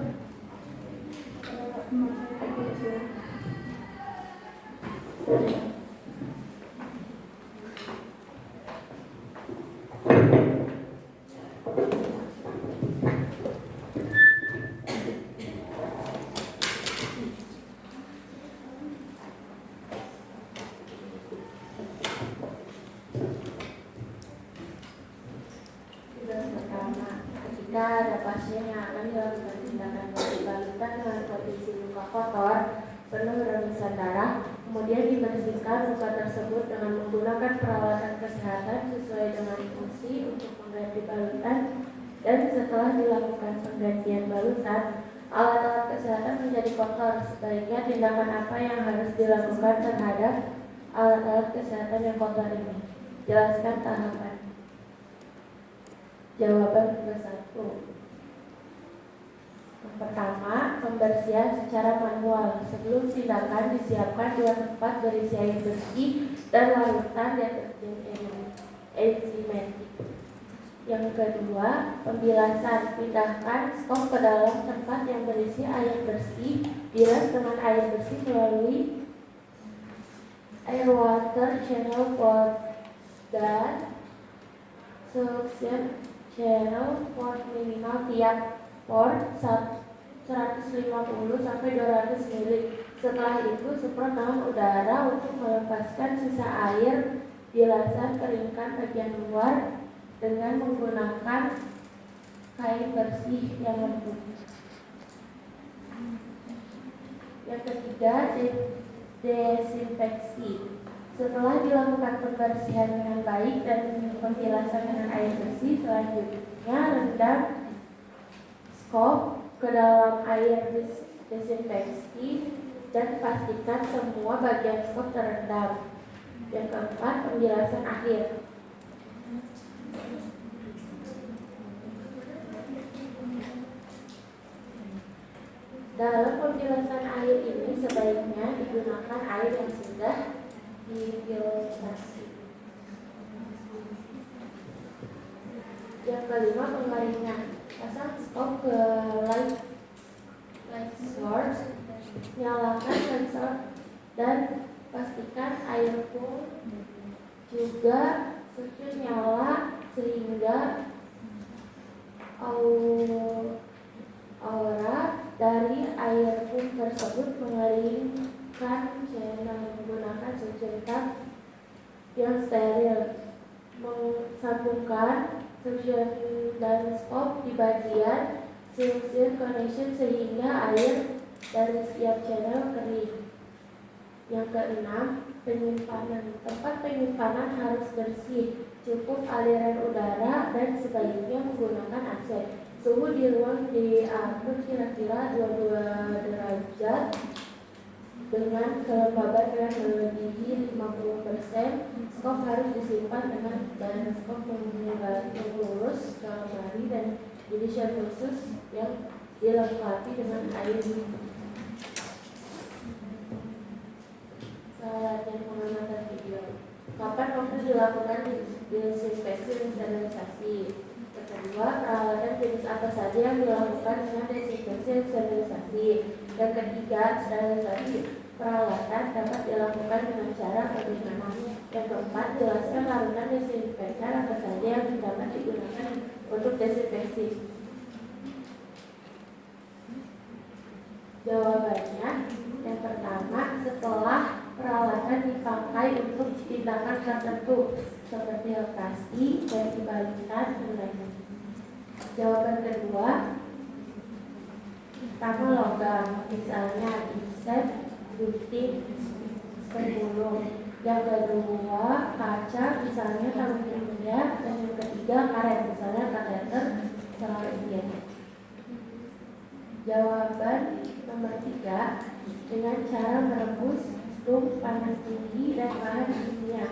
Ketika ada pasien yang akan dilakukan tindakan balut-balutan dengan kondisi luka kotor penuh remisan darah, kemudian dibersihkan luka tersebut dengan menggunakan peralatan kesehatan sesuai dengan fungsi untuk mengganti balutan, dan setelah dilakukan penggantian balutan, alat-alat kesehatan menjadi kotor. Sebaiknya tindakan apa yang harus dilakukan terhadap alat-alat kesehatan yang kotor ini? Jelaskan tahapan. Jawaban ke 1. Yang pertama, pembersihan secara manual. Sebelum tindakan, disiapkan 2 tempat berisi air bersih dan larutan deterjen enzimatik. Yang kedua, pembilasan. Pindahkan skop ke dalam tempat yang berisi air bersih. Bilas dengan air bersih melalui air water channel port dan suction channel port minimal tiap port 150 sampai 200 ml. Setelah itu semprot dalam udara untuk melepaskan sisa air. Bilasan, keringkan bagian luar dengan menggunakan kain bersih yang lembut. Yang ketiga, desinfeksi. Setelah dilakukan pembersihan dengan baik dan pembilasan dengan air bersih, selanjutnya rendam skop ke dalam air desinfeksi dan pastikan semua bagian skop terendam. Yang keempat, pembilasan akhir. Dalam pembilasan air ini sebaiknya digunakan air yang sudah difiltrasi. Yang kelima, pengeringan. Pasang stop ke light source, nyalakan sensor dan pastikan air pump juga secure nyala sehingga aura dari air pump tersebut mengeringkan channel menggunakan suction tap yang steril. Sambungkan suction dan stop di bagian suction connection sehingga air dari setiap channel kering. Yang keenam, penyimpanan. Tempat penyimpanan harus bersih, cukup aliran udara dan sebaiknya menggunakan AC. Suhu di ruang diatur kira-kira 22 derajat dengan kelembaban yang melebihi 50%. Skop harus disimpan dan skop mengurus ke lemari dan judicial khusus yang dilengkapi dengan air. Dan pengamatan video. Kapan waktu dilakukan desinfeksi dan sterilisasi? Yang kedua, peralatan jenis apa saja yang dilakukan dengan desinfeksi dan sterilisasi? Yang ketiga, sterilisasi peralatan dapat dilakukan dengan cara bagaimana? Yang keempat, jelaskan larutan desinfektan apa saja yang dapat digunakan untuk desinfeksi. Jawabannya, yang pertama, setelah peralatan dipakai untuk tindakan tertentu seperti operasi dan dibalikan dan jawaban kedua, pertama logam, misalnya inset, gunting, pemulung. Yang kedua, kaca, misalnya tabung kimia, dan yang ketiga karet, misalnya kateter, salarian. Jawaban nomor 3, dengan cara merebus rum panas tinggi dan bahan kimia.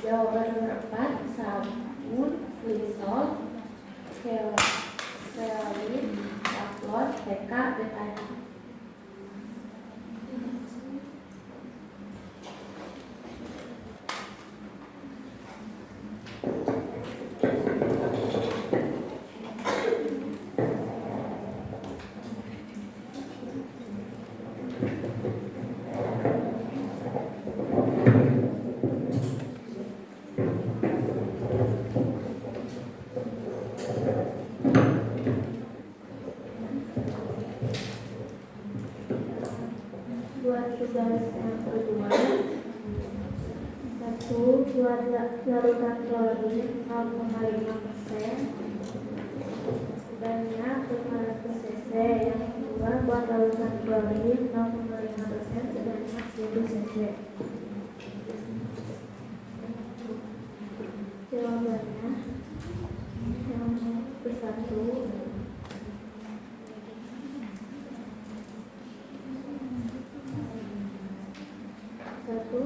Jawaban nomor 4, sabun, glisol, keolin, saplon, TK, betadine. Buat tugas yang kedua, 1. Buat larutan klorin 0,5% sebanyak 500 cc. Yang kedua, buat larutan klorin 0,5% sebanyak 1000 cc. Jawabannya yang ke-1,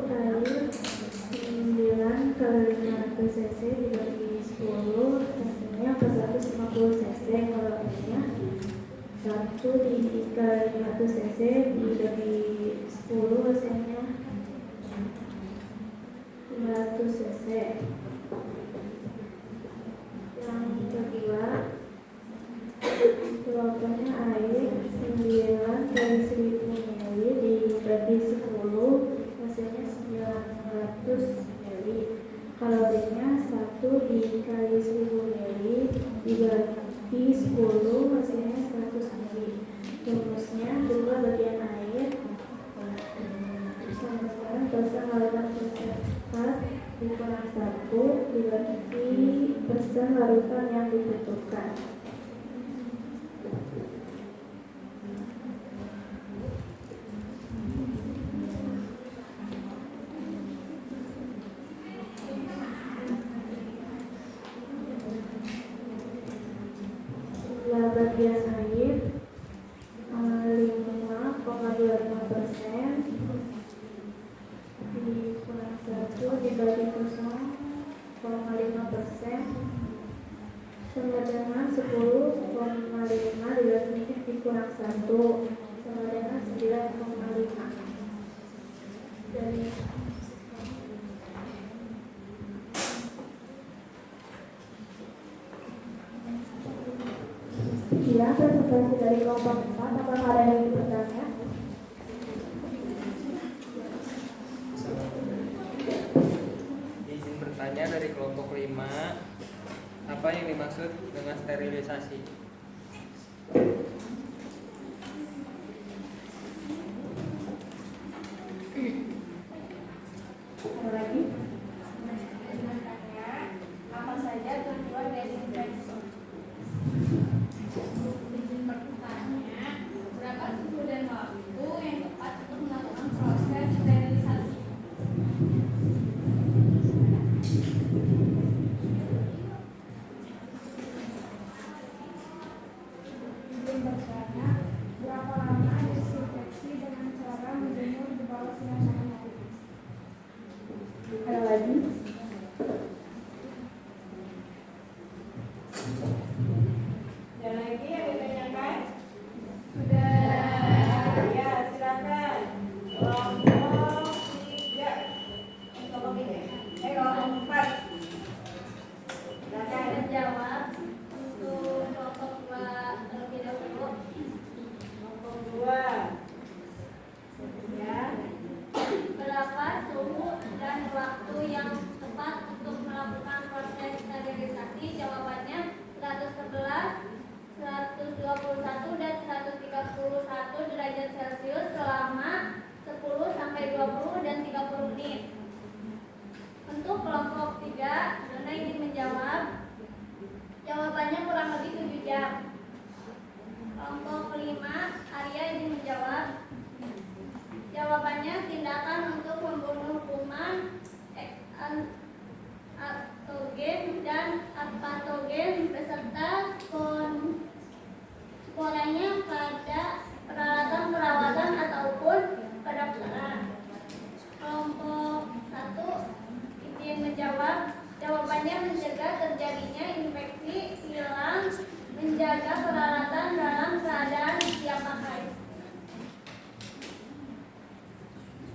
air 9 kali 500 cc dibagi 10 hasilnya 450 cc. Kalorinya 1 dikali 500 cc dibagi 10 hasilnya 500 cc. Yang kedua, jawabannya air 9 kali 1000 ml dibagi 10 hasilnya 900 ml. Kalorinya 1 dikali 1000 ml dibagi 10 hasilnya 100 ml. Rumusnya 2 bagian air sekarang persen larutan fosfat dikurang 1 dibagi persen larutan yang dibutuhkan. Bagian air 5,25% dikurang 1 dibagi 0,5%, sama dengan 10,5 dibagi dikurang 1 sama dengan 9,5. Dari Kira presentasi dari kelompok 4, apakah ada yang bertanya? Izin bertanya dari kelompok 5, apa yang dimaksud dengan sterilisasi? Ada lagi? Apa saja tujuan desinfeksi? Izin bertanya, berapa suhu dan waktu yang tepat untuk melakukan proses sterilisasi? Izin bertanya, berapa lama desinfeksi dengan cara menjemur di bawah sinar matahari? Ada lagi? Ada lagi yang ditanyakan? Sudah. Ya, silakan. Kelompok 3. Kelompok 3. Kelompok 4. Silakan. Menjawab untuk kelompok 2 terlebih dahulu. Kelompok 2. Ya. Berapa suhu dan waktu yang tepat untuk melakukan proses sterilisasi? Jawabannya 111, 121 dan 131 derajat Celcius selama 10 sampai 20 dan 30 menit. Untuk kelompok 3, Dona ingin menjawab. Jawabannya kurang lebih 7 jam. Kelompok 5, Arya ingin menjawab. Jawabannya tindakan untuk membunuh kuman, patogen dan apatogen beserta sporanya pada peralatan perawatan ataupun kedokteran. Kelompok 1 izin menjawab. Jawabannya mencegah terjadinya infeksi, silang, menjaga peralatan dalam keadaan siap pakai.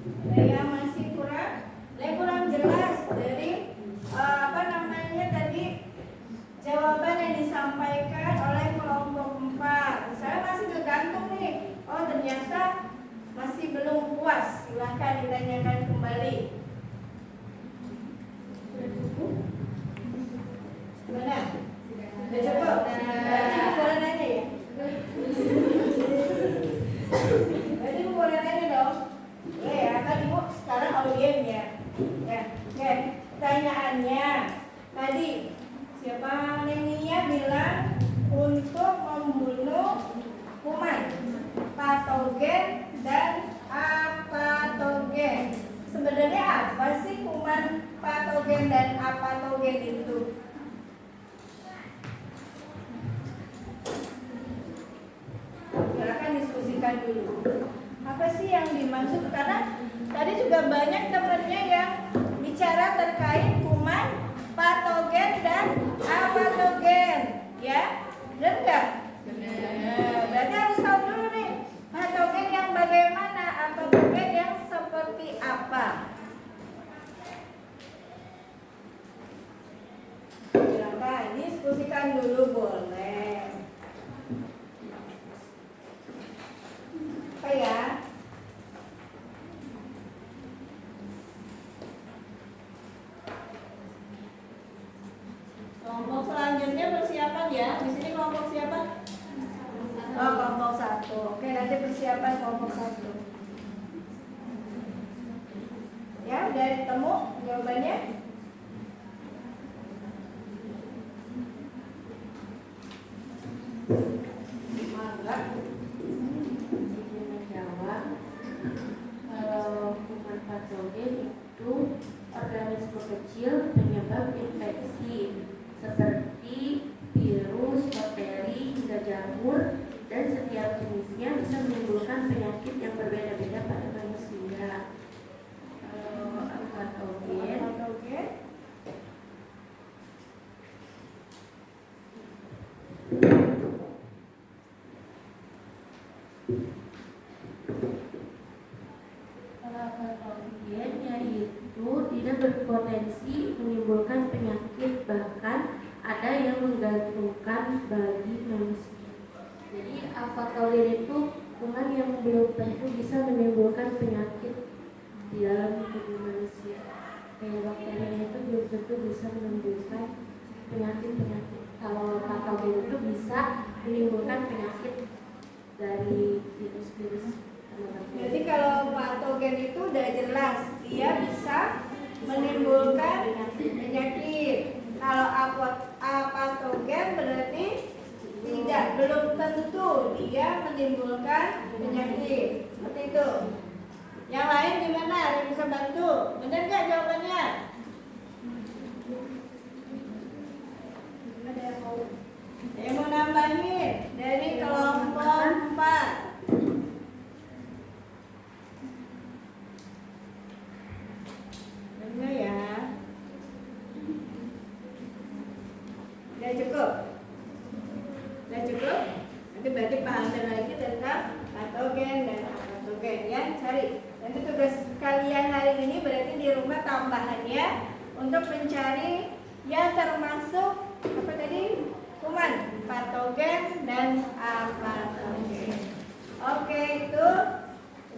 Ada yang masih kurang jelas dari tadi jawaban yang disampaikan oleh kelompok 4. Saya masih tergantung nih. Oh, ternyata masih belum puas. Silahkan ditanyakan kembali. Sudah cukup? Gimana? Sudah cukup? Berarti boleh nanya ya? Berarti boleh nanya dong? Boleh ya, kan ibu sekarang audiennya. Ya, oke. Pertanyaannya tadi siapa Nenia bilang untuk membunuh kuman, patogen dan apatogen. Sebenarnya apa sih kuman, patogen dan apatogen itu? Silakan diskusikan dulu. Apa sih yang dimaksud? Karena tadi juga banyak temannya yang bicara terkait kuman, patogen dan apatogen, ya, benar nggak? Benar. Berarti harus tahu dulu nih, patogen yang bagaimana, apatogen yang seperti apa. Silakan diskusikan dulu, boleh. Apa ya? Kelompok selanjutnya persiapan ya. Di sini kelompok siapa? Oh, kelompok 1. Oke, nanti persiapan kelompok 1. Ya, udah ketemu jawabannya? Mangga. Menjawab, kalau kuman patogen itu organisme kecil penyebab infeksi seperti virus, bakteri, hingga jamur, dan setiap jenisnya bisa menimbulkan penyakit yang berbeda-beda pada manusia. Patogen itu tidak berpotensi menimbulkan penyakit, bahkan ada yang menggantungkan bagi manusia. Jadi aflatoxin itu kuman yang belum tentu bisa menimbulkan penyakit di dalam tubuh manusia. Kayak bakterinya itu belum tentu bisa menimbulkan penyakit-penyakit. Kalau patogen itu bisa menimbulkan penyakit dari virus-virus. Jadi kalau patogen itu udah jelas dia bisa menimbulkan penyakit. Kalau apatogen berarti tidak, belum tentu dia menimbulkan penyakit. Seperti itu. Yang lain gimana? Ada yang bisa bantu? Benar nggak jawabannya? Ada yang mau nambahin dari kelompok 4? Benar ya? Udah cukup? Udah cukup? Nanti berarti pahami lagi tentang patogen dan apatogen ya, cari. Nanti tugas kalian hari ini berarti di rumah tambahannya untuk mencari yang termasuk apa tadi? Kuman, patogen dan apatogen. Oke, itu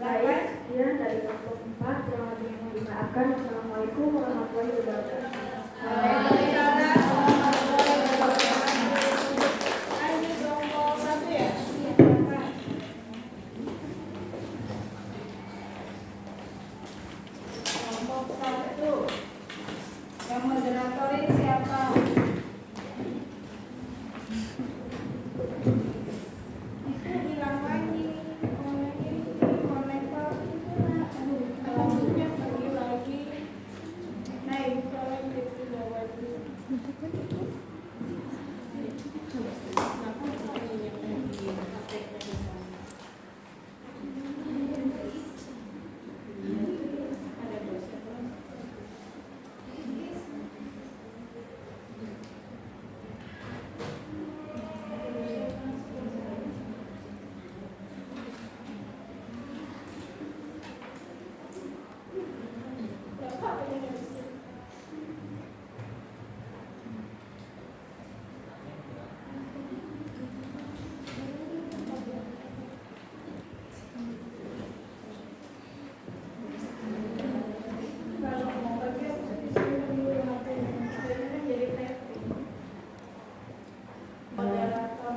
Baik, sekian dari kelompok 4. Yang lebih mohon dimaafkan. Assalamualaikum warahmatullahi wabarakatuh. Waalaikumsalam warahmatullahi wabarakatuh. Lanjut kelompok 1 ya? Kelompok 1. Yang moderatorin siapa? Itu hilang lagi. Konektor itu lah. Aduh, lampunya pergi lagi. Naik kalau gitu lagi.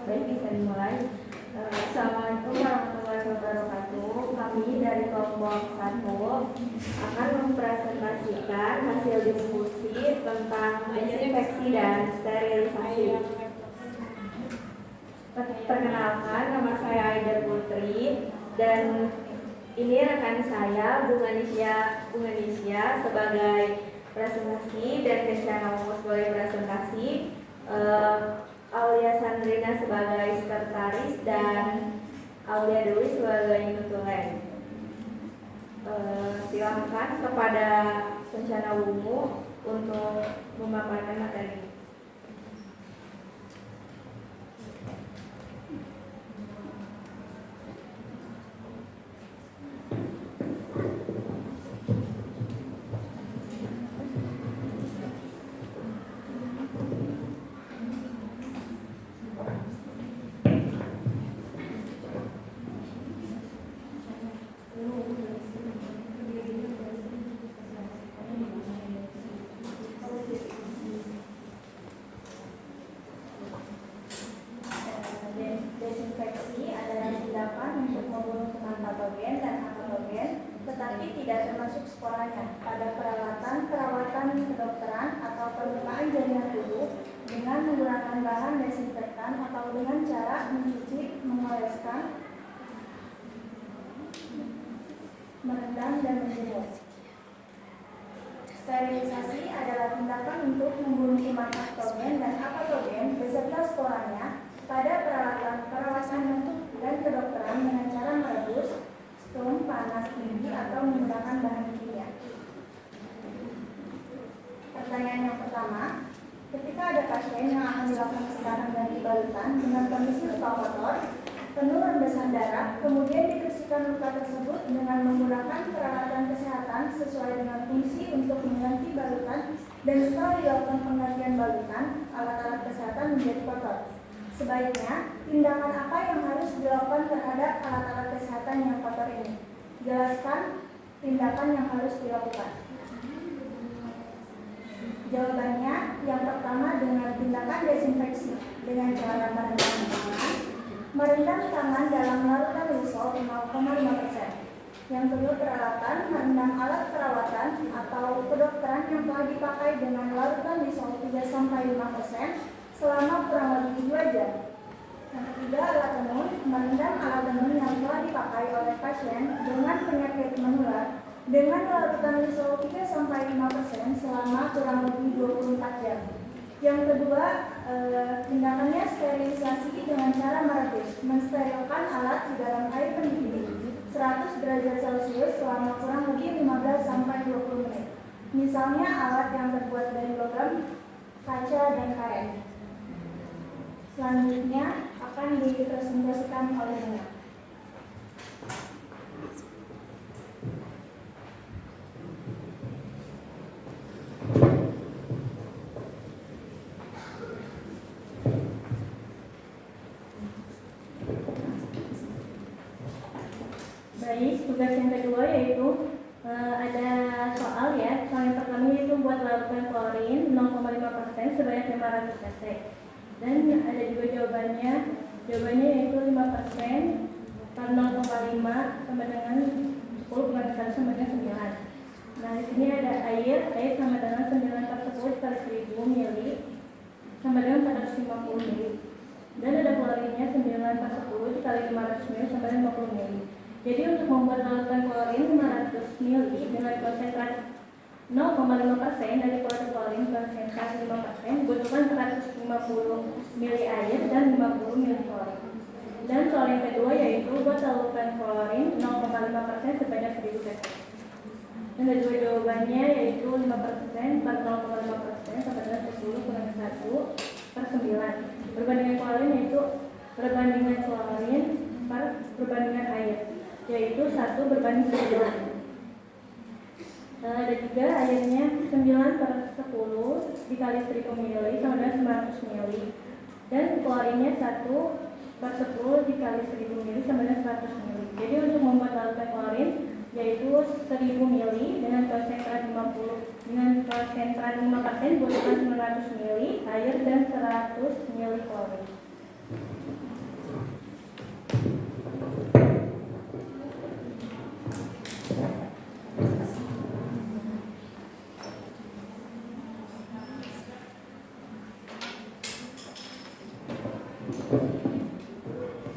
Baik, bisa dimulai. Assalamualaikum warahmatullahi wabarakatuh. Kami dari kelompok 1 akan mempresentasikan hasil diskusi tentang desinfeksi dan sterilisasi. Perkenalkan, nama saya Aida Putri dan ini rekan saya Bunga Nisya sebagai presentasi dan Kesyana Mumus sebagai presentasi. Aulia Sandrina sebagai sekretaris dan Aulia Dewi sebagai nutulen. Silakan kepada pencana umum untuk memaparkan materi. Desinfeksi adalah tindakan untuk membunuh kuman patogen dan apatogen, tetapi tidak termasuk sporanya pada perawatan kedokteran atau penggunaan jaringan tubuh dengan menggunakan bahan desinfektan atau dengan cara mencuci, mengoleskan, merendam dan menjemur. Sterilisasi adalah tindakan untuk membunuh kuman patogen dan apatogen beserta sporanya pada perawatan dan kedokteran dengan cara merebus, stun, panas tinggi atau menggunakan bahan kimia. Pertanyaan yang pertama, ketika ada pasien yang akan dilakukan tindakan ganti balutan dengan kondisi luka kotor, penuh rembesan darah, kemudian dibersihkan membersihkan luka tersebut dengan menggunakan peralatan kesehatan sesuai dengan fungsi untuk mengganti balutan, dan setelah dilakukan penggantian balutan, alat-alat kesehatan menjadi kotor. Sebaiknya, tindakan apa yang harus dilakukan terhadap alat-alat kesehatan yang kotor ini? Jelaskan tindakan yang harus dilakukan. Jawabannya, yang pertama dengan tindakan desinfeksi dengan cara merendam tangan dalam larutan lisol 0,5%. Yang kedua, peralatan merendam alat perawatan atau kedokteran yang telah dipakai dengan larutan lisol 3-5% selama kurang lebih 2 jam. Yang ketiga, alat tenun merendam alat tenun yang telah dipakai oleh pasien dengan penyakit menular dengan larutan lisol 3-5% selama kurang lebih 24 jam. Yang kedua, tindakannya sterilisasi dengan cara merebus, mensterilkan alat di dalam air mendidih 100 derajat Celcius selama kurang lebih 15-20 menit. Misalnya alat yang terbuat dari logam, kaca, dan karet. Selanjutnya akan dipresentasikan oleh Nina. Baik, tugas yang kedua yaitu ada soal ya. Soal yang pertama yaitu buat larutan klorin 0,5% sebanyak 500 cc. Dan ada juga jawabannya. Jawabannya yaitu 5% per 0,5 sama dengan 10 kurang 1 sama dengan 9. Nah, di sini ada air sama dengan 9 per 10 kali 1000 mili sama dengan 450 mili. Dan ada klorinnya 9 per 10 dikali 500 mili sama dengan 50 mili. Jadi untuk membuat larutan klorin 500 ml dengan konsentrat 0,5% dari klorin konsentrat 5% dibutuhkan 150 ml air dan 50 ml klorin. Dan soal yang kedua yaitu buat larutan klorin 0,5% sebanyak 1000 cc. Dan ada dua jawabannya yaitu 5% per 0,5% sama dengan 10 kurang 1 per 9. Perbandingan klorin yaitu perbandingan klorin per perbandingan air, yaitu 1 berbanding 9. Ada juga airnya 9 per 10 dikali 1000 ml sama dengan 900 ml. Dan klorinnya 1 per 10 dikali 1000 ml sama dengan 100 ml. Jadi untuk membuat larutan klorin yaitu 1000 ml dengan konsentrat 5% butuhkan 900 ml air dan 100 ml klorin.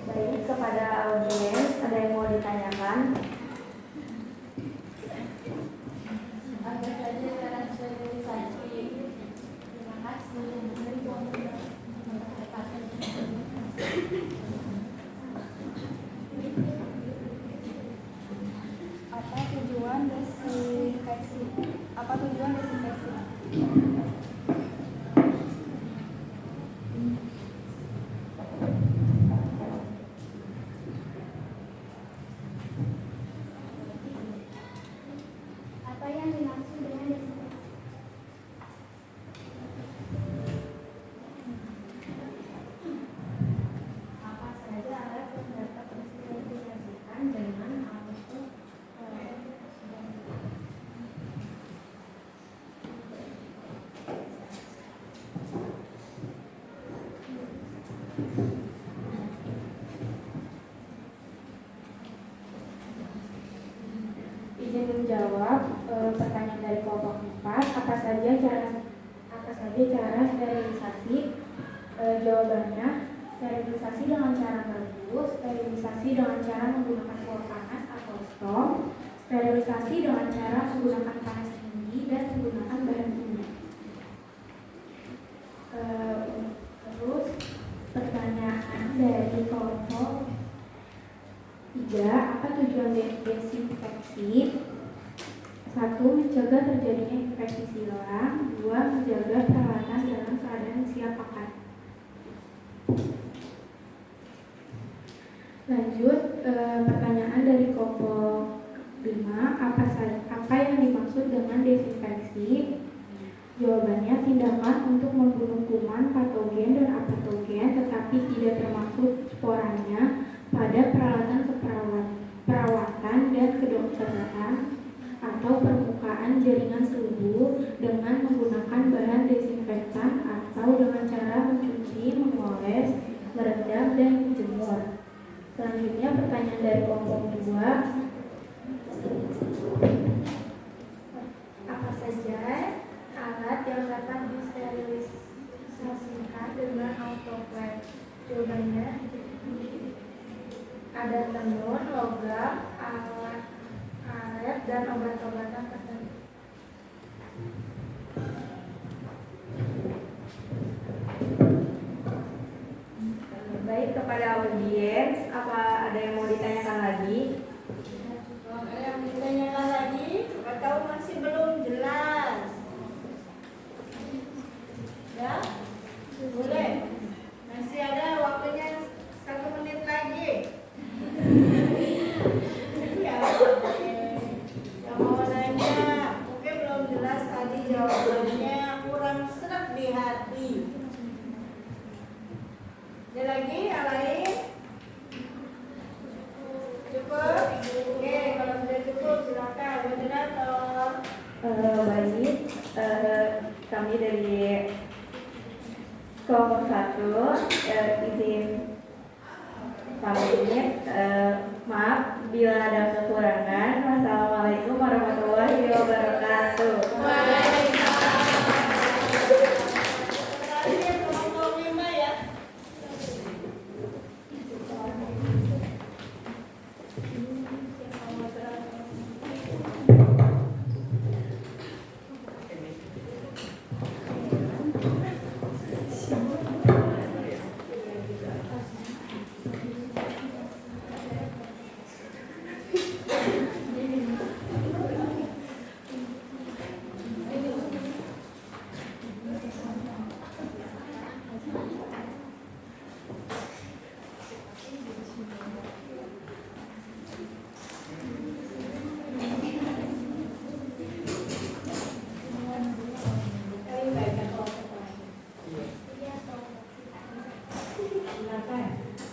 Baik, kepada audiens ada yang mau ditanyakan? Apa saja cara sterilisasi? Terima kasih. Apa tujuan desinfeksi? Apa yang dimaksud dengan desinfeksi? Apa saja alat yang dapat disterilisasikan dengan alat Izin menjawab pertanyaan dari kelompok 4. Apa saja cara sterilisasi? Jawabannya, sterilisasi dengan cara merebus, sterilisasi dengan cara menggunakan kompor panas atau strom, sterilisasi dengan cara menggunakan panas tinggi, dan menggunakan bahan kimia. Terus pertanyaan dari kelompok 3, apa tujuan desinfeksi? 1. Mencegah terjadinya infeksi silang. 2. Menjaga peralatan dalam keadaan siap pakai. Lanjut, pertanyaan dari kelompok 5, apa yang dimaksud dengan desinfeksi? Jawabannya, tindakan untuk membunuh kuman, patogen, dan apatogen, tetapi tidak termasuk sporanya pada peralatan perawatan dan kedokteran atau permukaan jaringan tubuh dengan menggunakan bahan desinfektan atau dengan cara mencuci, mengoles, merendam, dan menjemur. Selanjutnya pertanyaan dari kelompok 2. Apa saja alat yang dapat disterilisasikan dengan autoclave? Jawabannya ada tenun, logam, alat karet, dan obat-obatan tertentu. Baik, kepada audiens, apa ada yang mau ditanyakan lagi? Ada yang ditanyakan lagi atau masih belum jelas? Ya, boleh. Masih ada waktunya 1 menit lagi. Ya, oke. Yang mau nanya, mungkin belum jelas tadi jawabannya, kurang seret di hati. Ada lagi yang lain? Cukup? Oke, kalau sudah cukup silakan moderator. Baik, kami dari kelompok 1 izin pamit. Maaf bila ada kekurangan. Wassalamualaikum warahmatullahi wabarakatuh. Terakhir kelompok 5 ya.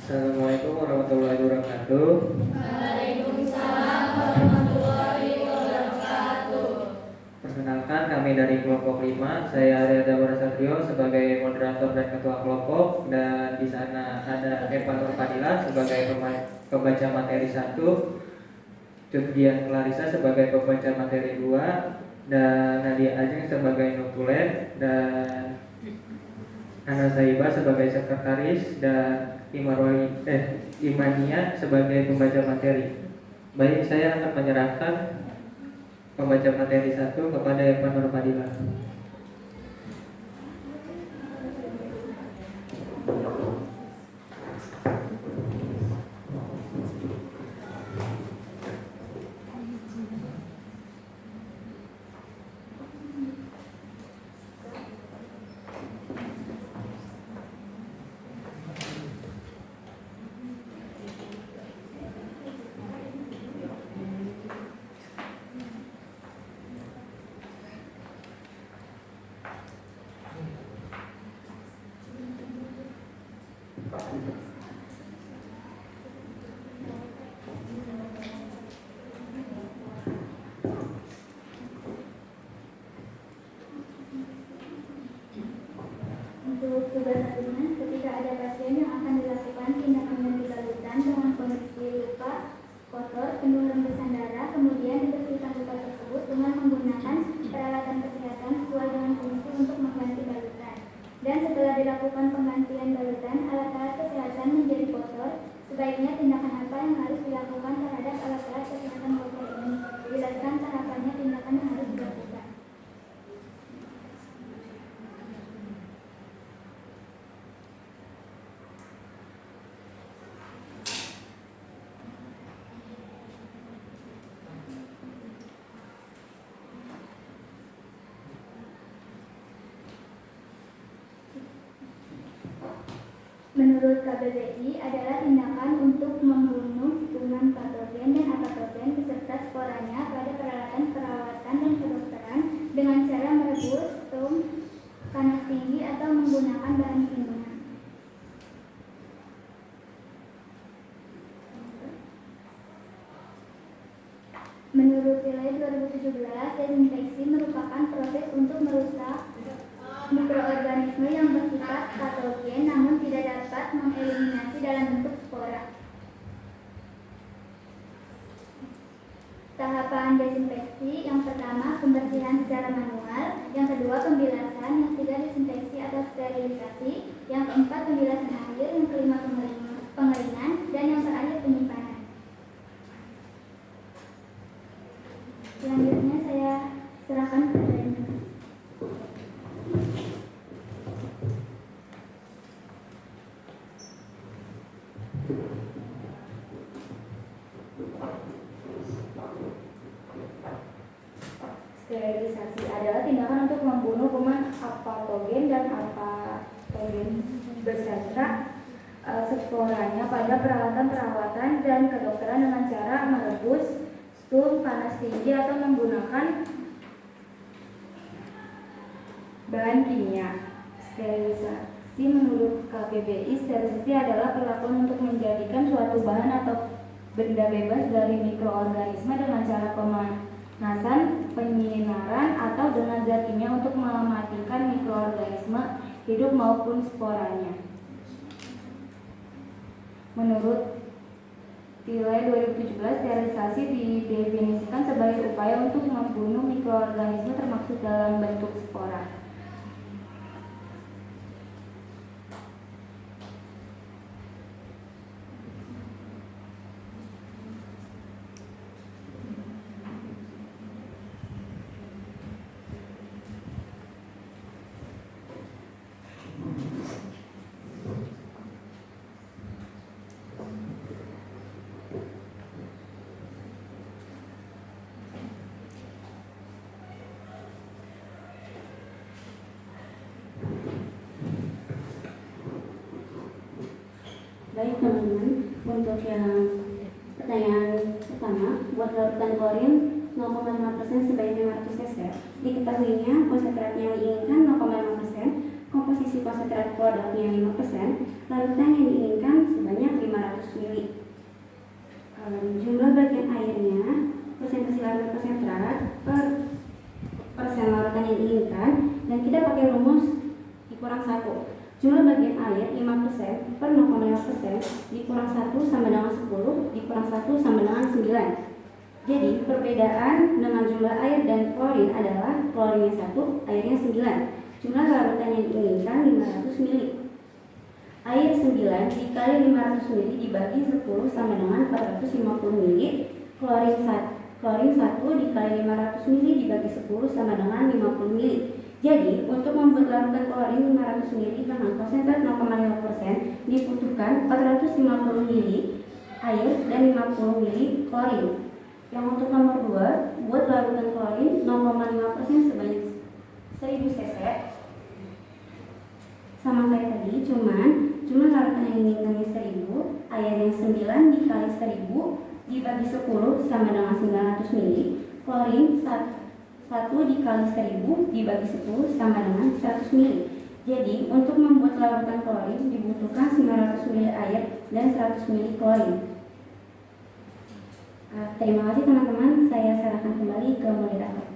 Assalamualaikum warahmatullahi wabarakatuh. Waalaikumsalam warahmatullahi wabarakatuh. Perkenalkan, kami dari kelompok 5. Saya Arya Dabara Satrio sebagai moderator dan ketua kelompok, dan di sana ada Evan Nurfadila sebagai pembaca materi 1, Cutdian Clarissa sebagai pembaca materi 2, dan Nadia Ajeng sebagai notulen, dan Ana Saibah sebagai sekretaris, dan Imania sebagai pembaca materi. Baik, saya akan menyerahkan pembaca materi 1 kepada Evan Nurfadila. Untuk tugas akhirnya, ketika ada pasien yang akan dilakukan tindakan pendidikan dengan kondisi luka, kotor, penuh rembesan darah, kemudian dibersihkan luka tersebut dengan menggunakan peralatan kesehatan sesuai dengan fungsi untuk mengganti balutan. Dan setelah dilakukan penggantian balutan, alat-alat kesehatan menjadi kotor, sebaiknya tindakan apa yang harus dilakukan terhadap alat-alat kesehatan kotor ini? Jelaskan tahapannya tindakan yang harus dilakukan. Menurut menurut KBBI adalah tindakan untuk membunuh kuman patogen dan apatogen beserta sporanya pada peralatan perawatan dan kedokteran dengan cara merebus, stum, panas tinggi atau menggunakan bahan kimia. Menurut nilai 2017, desinfeksi merupakan proses untuk merusak mikroorganisme yang bersifat patogen namun tidak dapat mengeliminasi dalam bentuk spora. Tahapan desinfeksi yang pertama pembersihan secara manual, yang kedua pembilasan, yang ketiga desinfeksi atau sterilisasi, yang keempat pembilasan air, yang kelima pengeringan, dan yang terakhir penyimpanan. Selanjutnya saya serahkan kepada Anda. Sterilisasi adalah tindakan untuk membunuh kuman apatogen dan apatogen beserta sporanya pada peralatan perawatan dan kedokteran dengan cara merebus, stum, panas tinggi atau menggunakan bahan kimia. Sterilisasi menurut KBBI, sterilisasi adalah perlakuan untuk menjadikan suatu bahan atau benda bebas dari mikroorganisme dengan cara pemanasan, penyinaran, atau dengan zat kimia untuk mematikan mikroorganisme hidup maupun sporanya. Menurut nilai 2017, sterilisasi didefinisikan sebagai upaya untuk membunuh mikroorganisme termasuk dalam bentuk spora. Baik teman-teman, untuk yang pertanyaan pertama, buat larutan klorin 0,5% sebanyak 500 cc. Diketahuinya konsentratnya yang diinginkan 0,5%, komposisi konsentrat produknya 5%, larutan yang diinginkan sebanyak 500 ml. Jumlah bagian airnya, persentase larutan konsentrat per persen larutan yang diinginkan, dan kita pakai rumus dikurang 1. Jumlah bagian air 5% per 0,5% dikurang 1 sama dengan 10 dikurang 1 sama dengan 9. Jadi perbedaan dengan jumlah air dan klorin adalah klorinnya 1, airnya 9. Jumlah larutan yang diinginkan 500 ml. Air 9 dikali 500 ml dibagi 10 sama dengan 450 ml. Klorin 1 dikali 500 ml dibagi 10 sama dengan 50 ml. Jadi, untuk membuat larutan klorin 500 ml dengan konsentrat 0,5% dibutuhkan 450 ml air dan 50 ml klorin. Yang untuk nomor 2, buat larutan klorin 0,5% sebanyak 1000 cc. Sama kayak tadi, cuman jumlah larutan yang diinginkan 1000, airnya 9 dikali 1000 dibagi 10 sama dengan 900 ml, klorin 1 dikali 1000 dibagi 10 sama dengan 100 ml. Jadi, untuk membuat larutan klorin dibutuhkan 900 ml air dan 100 ml klorin. Terima kasih teman-teman, saya serahkan kembali ke moderator.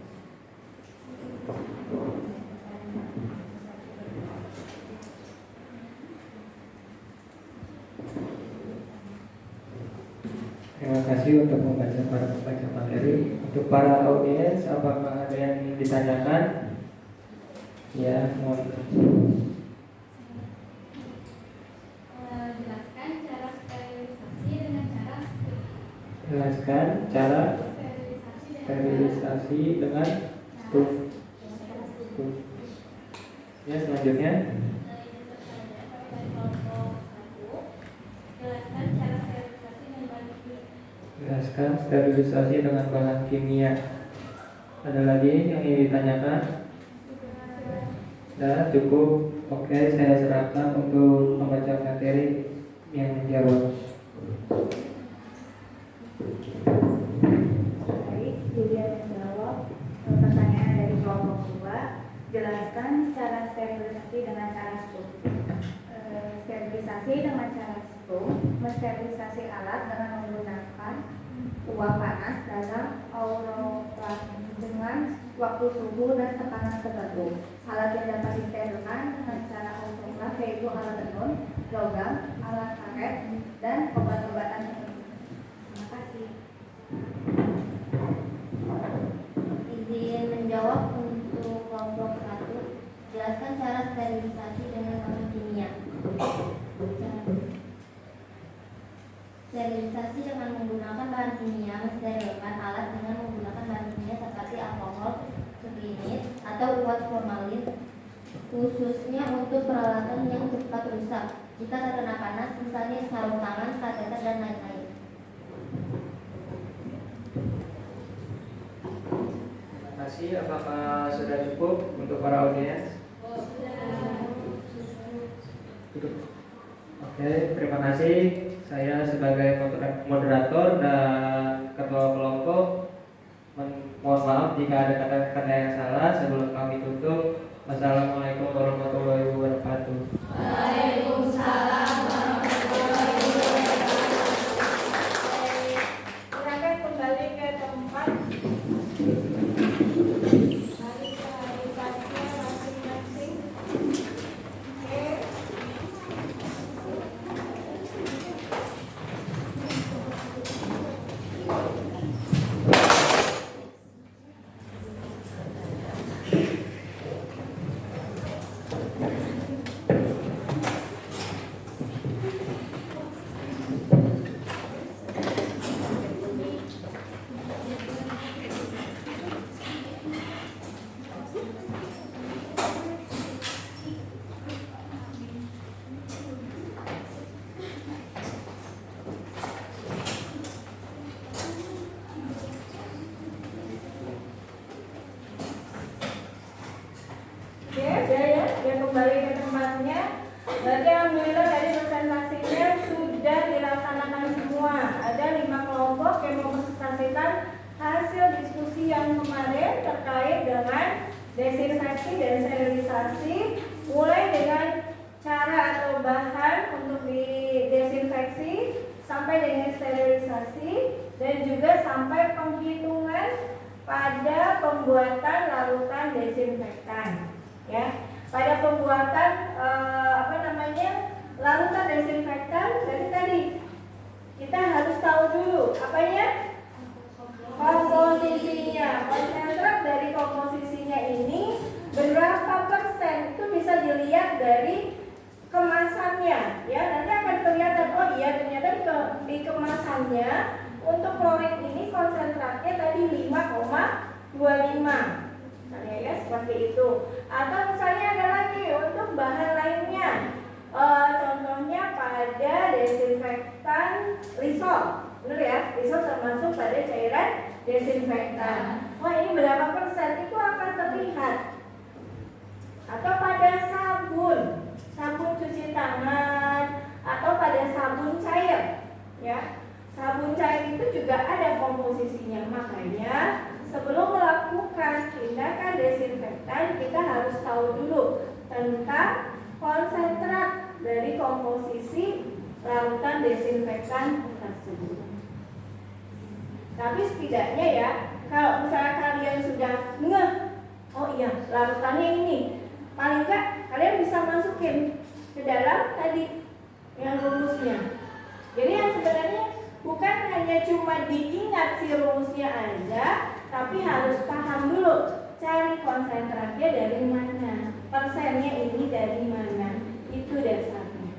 Terima kasih untuk para pembaca materi. Untuk para audiens, apakah ada yang ingin ditanyakan? Ya, mohon. Jelaskan cara sterilisasi dengan cara Jelaskan cara sterilisasi dengan stum. Ya, selanjutnya. Jelaskan sterilisasi dengan bahan kimia. Ada lagi yang ingin ditanyakan? Sudah cukup. Oke, saya serahkan untuk membaca materi yang menjawab. Baik, Julia menjawab pertanyaan dari kelompok 2. Jelaskan cara sterilisasi dengan cara stum. Sterilisasi dengan cara stum, mensterilisasi alat dengan menggunakan uap panas dalam autoklaf dengan waktu suhu dan tekanan tertentu. Alat yang dapat disterilkan dengan cara autoklaf yaitu alat tenun, logam, alat karet, dan obat-obatan tertentu. Terima kasih. Izin menjawab untuk kelompok 1. Jelaskan cara sterilisasi dengan bahan kimia. Sterilisasi dengan menggunakan bahan kimia mensterilkan alat dengan menggunakan bahan kimia seperti alkohol sublimit atau uap formalin, khususnya untuk peralatan yang cepat rusak jika terkena panas, misalnya sarung tangan, kateter, dan lain-lain. Terima kasih. Apakah sudah cukup untuk para audiens? Oke, terima kasih. Saya sebagai moderator dan ketua kelompok mohon maaf jika ada kata-kata yang salah. Sebelum kami tutup, wassalamualaikum warahmatullahi wabarakatuh. Waalaikumsalam warahmatullahi wabarakatuh. Silakan kembali ke tempat. Mari cari pasnya masing-masing. Oke. Oke, udah ya, dia kembali ke tempatnya. Berarti alhamdulillah dari presentasinya sudah dilaksanakan semua. Ada 5 kelompok yang mempresentasikan hasil diskusi yang kemarin terkait dengan desinfeksi dan sterilisasi, mulai dengan cara atau bahan untuk didesinfeksi sampai dengan sterilisasi dan juga sampai penghitungan pada pembuatan larutan desinfektan. Ya, pada pembuatan larutan desinfektan, jadi tadi kita harus tahu dulu apanya komposisinya, konsentrat dari komposisinya ini berapa persen, itu bisa dilihat dari kemasannya. Ya, nanti akan kelihatan, oh iya ternyata di kemasannya untuk klorin ini konsentratnya tadi 5,25. Misalnya ya seperti itu. Atau misalnya ada lagi untuk bahan lainnya, contohnya pada desinfektan Lysol, benar ya? Lysol termasuk pada cairan desinfektan. Wah, ini berapa persen? Itu akan terlihat. Atau pada sabun cuci tangan, atau pada sabun cair, ya. Sabun cair itu juga ada komposisinya, makanya sebelum melakukan tindakan desinfektan kita harus tahu dulu tentang konsentrat dari komposisi larutan desinfektan tersebut. Tapi setidaknya ya, kalau misalnya kalian sudah ngeh, oh iya larutannya ini, paling enggak kalian bisa masukin ke dalam tadi yang rumusnya. Jadi yang sebenarnya bukan hanya cuma diingat si rumusnya aja, tapi harus paham dulu cari konsentratnya dari mana, persennya ini dari mana, itu dasarnya.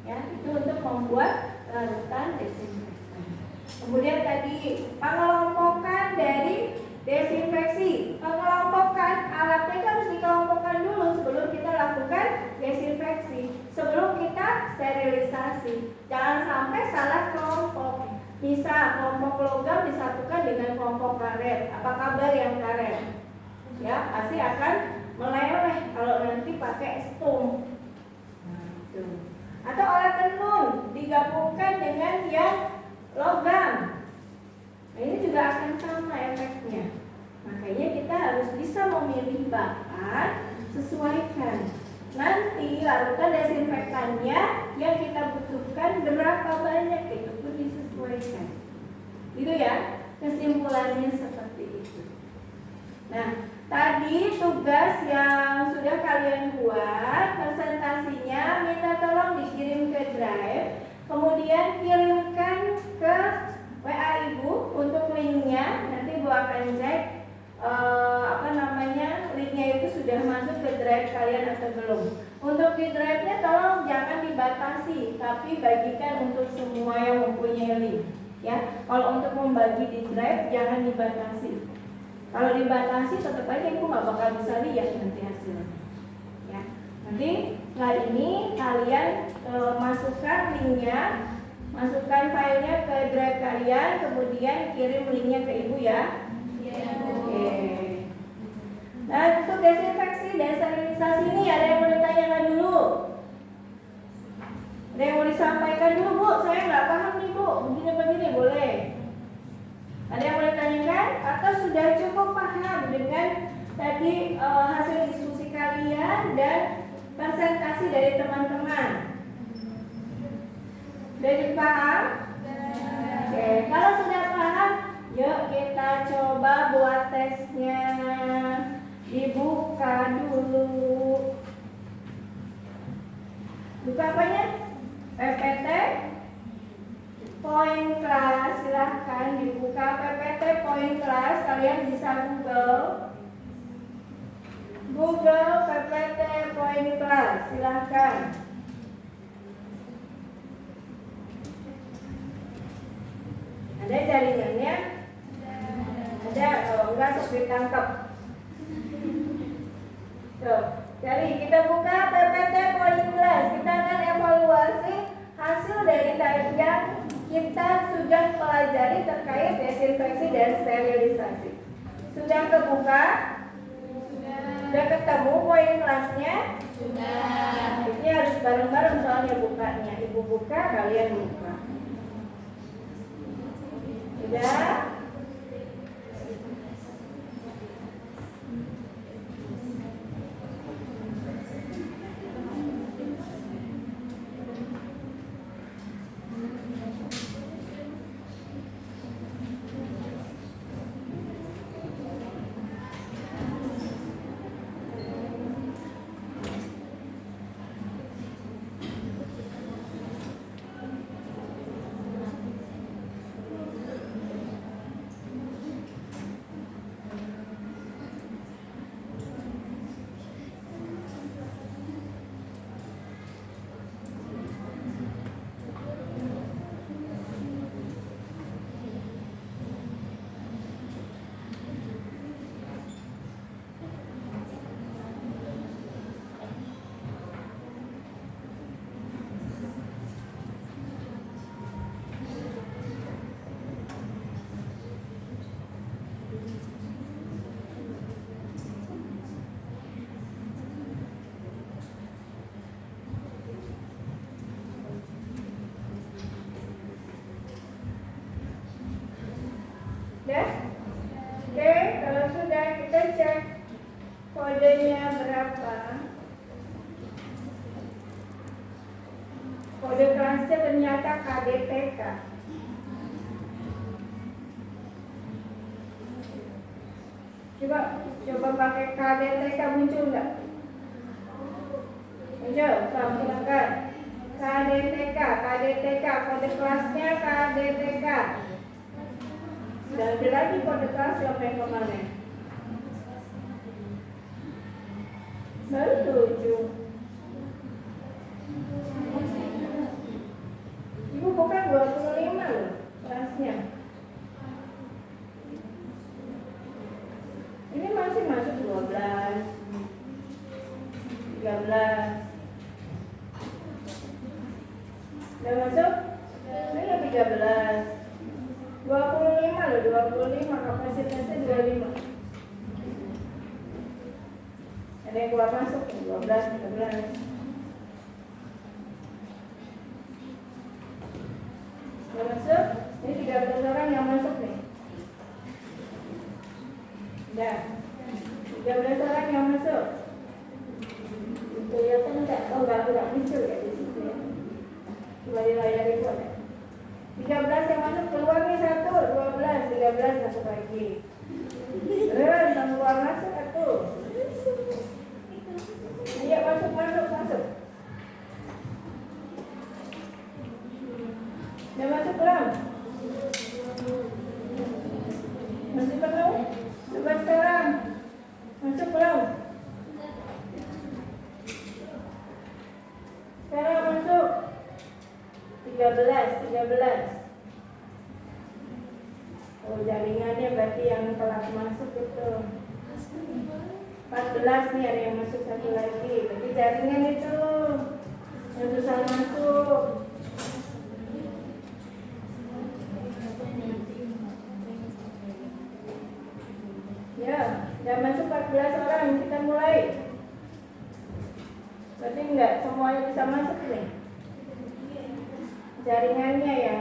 Ya, itu untuk membuat larutan desinfektan. Kemudian tadi pengelompokan dari desinfeksi. Pengelompokan alatnya kan harus dikelompokkan dulu sebelum kita lakukan desinfeksi, sebelum kita sterilisasi. Jangan sampai salah kelompok. Bisa kelompok logam disatukan dengan kelompok karet. Apa kabar yang karet? Ya, pasti akan meleleh kalau nanti pakai stum digabungkan dengan yang logam. Nah, ini juga akan sama efeknya. Makanya kita harus bisa memilih bahan, sesuaikan. Nanti larutan desinfektannya yang kita butuhkan berapa banyak itu pun disesuaikan. Gitu ya, kesimpulannya seperti itu. Nah, tadi tugas yang sudah kalian buat, presentasinya minta tolong dikirim ke Drive, kemudian kirimkan ke WA Ibu untuk linknya. Nanti Ibu akan cek linknya itu sudah masuk ke Drive kalian atau belum. Untuk di Drive-nya tolong jangan dibatasi, tapi bagikan untuk semua yang mempunyai link. Ya, kalau untuk membagi di Drive jangan dibatasi. Kalau dibatasi tetap aja Ibu nggak bakal bisa lihat nanti hasilnya. Ya, nanti setelah ini kalian masukkan linknya, masukkan filenya ke Drive kalian, kemudian kirim linknya ke Ibu ya. Oke. Nah, untuk desinfeksi dan sterilisasi ini ada yang mau ditanyakan dulu? Ada yang mau disampaikan dulu, Bu? Saya nggak paham nih, Bu. Begini-begini boleh. Ada yang mau ditanyakan? Atau sudah cukup paham dengan tadi hasil diskusi kalian dan presentasi dari teman-teman? Sudah cukup paham? Oke, kalau sudah paham, yuk kita coba buat tesnya. Dibuka dulu. Buka apanya? PPT Point Class, silahkan dibuka PPT Point Class. Kalian bisa Google PPT Point Class, silahkan. Ada jaringannya? Ada, kalau enggak sok ditangkap. Tuh, jadi kita buka PPT Point Class. Kita akan evaluasi hasil dari yang kita sudah pelajari terkait desinfeksi dan sterilisasi. Sudah kebuka? Sudah ketemu poin kelasnya? Sudah. Ini harus bareng-bareng soalnya bukanya. Ibu buka, kalian buka. Sudah? Sudah? Oke, kalau sudah kita cek kodenya berapa. Kode kelasnya ternyata KDTK. Coba pakai KDTK muncul nggak? Muncul, silakan. KDTK, kode kelasnya KDTK. Dan ada lagi kode kelas siapa yang kemarin? Baru 7. Ibu bukan 25 loh kelasnya. Ini masih masuk 12, 13. Udah masuk? Ini 13. 25 loh, 25 kapasitasnya 25. Ada yang keluar masuk 12, 13. yang masuk nih? Udah. 13 orang yang masuk. Kelihatan enggak? Oh, enggak muncul ya di situ ya. Coba di layar itu ada. 13 yang masuk, keluar nih 1, 12, 13 masuk lagi. Terus yang keluar masuk 1. Iya, masuk. Udah masuk belum? Masuk belum? Coba sekarang. Masuk belum? Sekarang masuk. 13. Oh, jaringannya berarti yang telah masuk itu 14 nih, ada yang masuk 1 lagi. Berarti jaringan itu yang susah masuk. Ya, udah masuk 14 orang, kita mulai. Berarti enggak semuanya bisa masuk nih jaringannya ya.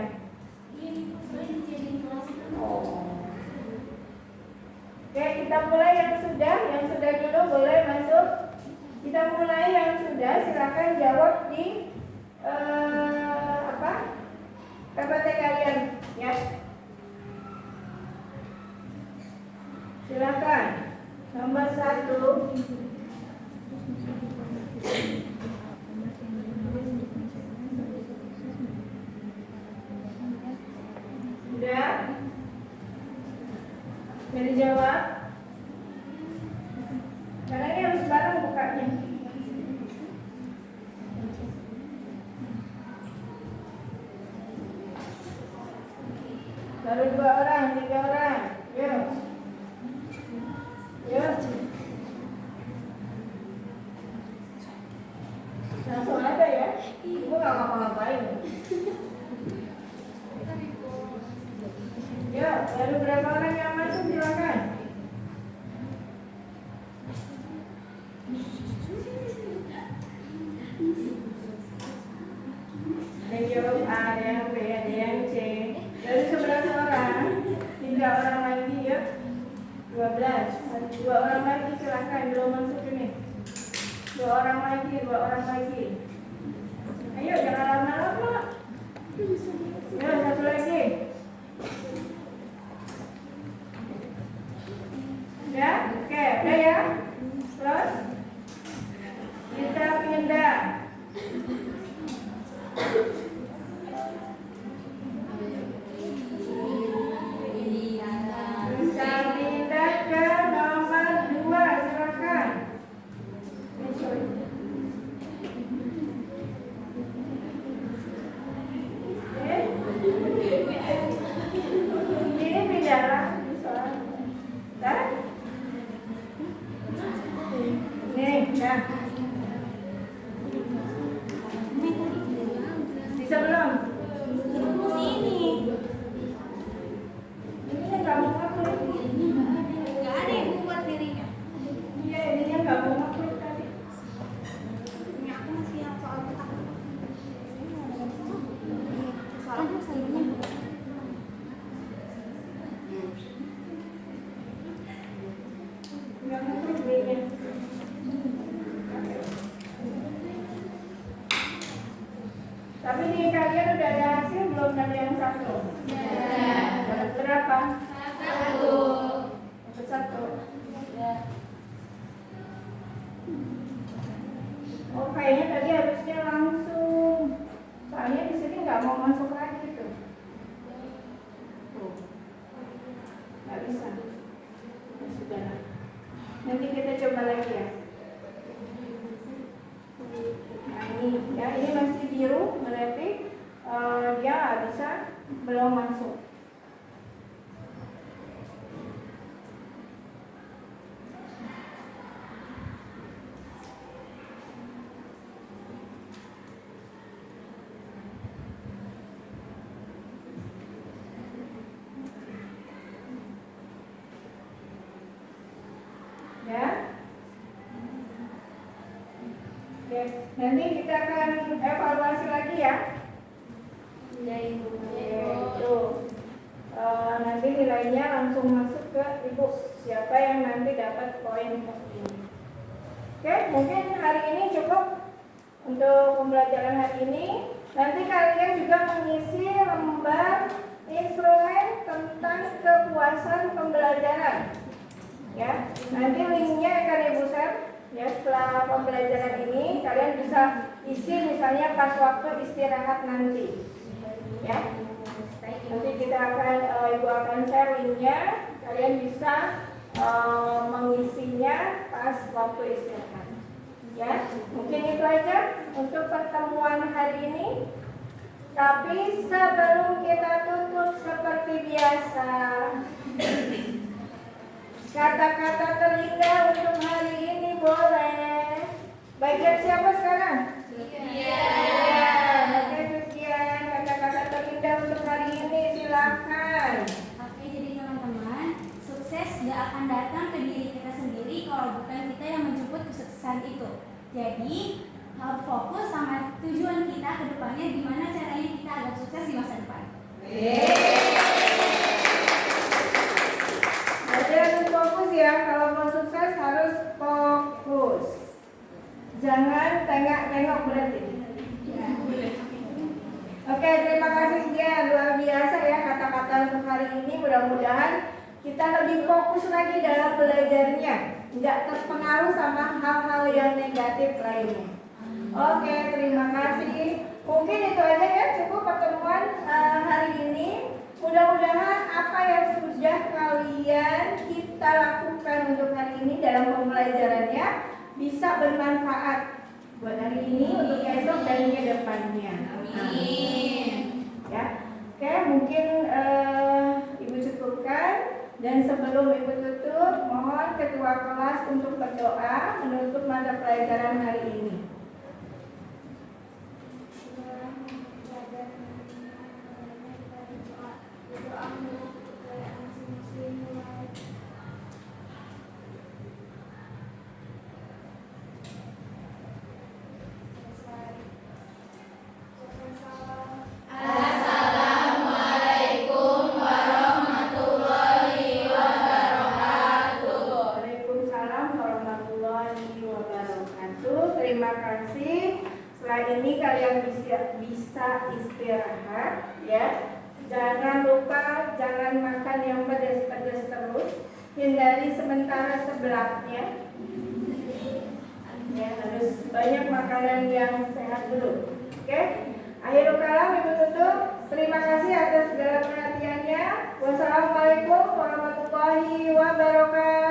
Oh. Oke, kita mulai yang sudah dulu boleh masuk. Kita mulai yang sudah, silakan jawab di PPT kalian ya. Silakan. Nomor 1. Sudah? Jadi jawab. Karena ini harus bareng bukanya. Baru 2 orang, 3 orang. Yuk. Langsung ada ya. Ibu gak ngapa-ngapain. Yuk, baru berapa orang yang masuk, silakan. Ada yang jawab A, ada yang B, ada yang C. Dari 11 orang, 3 orang lagi ya. 12. 2 orang lagi silakan, belum masuk ini. 2 orang lagi. Ayo, jangan lama-lama. Ya, 1 lagi. Ya, oke, udah ya. Terus kita pindah. Kita pindah ke nomor 2, silakan. Ini pindah bisa. Dah? Nih, dah. Bisa belum? Ini yang nggak mau upload. Nggak ada yang buat dirinya. Iya, ini yang nggak mau upload tadi. Ini aku masih yang soal petak. Soalnya sayangnya. Nggak mau upload dirinya. Tapi di kalian udah ada hasil belum dari yang 1? Dapat berapa? 1. Oh, kayaknya tadi harusnya langsung. Soalnya di sini nggak mau masuk lagi tuh. Nggak bisa. Ya sudah. Nanti kita coba lagi ya. Nah ini masih biru, berarti dia nggak bisa, belum masuk. Ya. Oke, nanti kita akan evaluasi lagi ya. Yaitu nanti nilainya langsung masuk ke ibu. Siapa yang nanti dapat poin ini? Oke, mungkin hari ini cukup untuk pembelajaran hari ini. Nanti kalian juga mengisi lembar instrumen tentang kepuasan pembelajaran. Ya, nanti linknya akan ibu share. Ya, setelah pembelajaran ini kalian bisa isi misalnya pas waktu istirahat nanti. Ya, nanti kita akan ibu akan share linknya. Kalian bisa mengisinya pas waktu istirahat. Ya, mungkin itu aja untuk pertemuan hari ini. Tapi sebelum kita tutup seperti biasa, kata-kata terindah untuk hari ini boleh. Bagian siapa sekarang? Iya. Oke, Cucian. Kata-kata terindah untuk hari ini silakan. Oke, jadi teman-teman, sukses gak akan datang ke diri kita sendiri kalau bukan kita yang menjemput kesuksesan itu. Jadi harus fokus sama tujuan kita ke depannya, gimana caranya kita agar sukses di masa depan. Jadi harus fokus ya, kalau mau sukses harus fokus. Jangan tengok-tengok berarti. Oke, terima kasih ya, luar biasa ya kata-kata untuk hari ini. Mudah-mudahan kita lebih fokus lagi dalam belajarnya, nggak terpengaruh sama hal-hal yang negatif lainnya. Oke, terima kasih. Mungkin itu aja ya, cukup pertemuan hari ini. Mudah-mudahan apa yang sudah kalian kita lakukan untuk hari ini dalam pembelajarannya bisa bermanfaat buat hari ini, untuk esok dan ke depannya. Amin. Ya, oke, mungkin ibu cukupkan. Dan sebelum ibu tutup, mohon ketua kelas untuk berdoa menutup mata pelajaran hari ini. Terima kasih. Setelah ini kalian bisa istirahat ya. Jangan lupa jangan makan yang pedas-pedas terus. Hindari sementara sebelahnya. Ya, harus banyak makanan yang sehat dulu. Oke? Akhirul kalam ibu tutup. Terima kasih atas segala perhatiannya. Wassalamualaikum warahmatullahi wabarakatuh.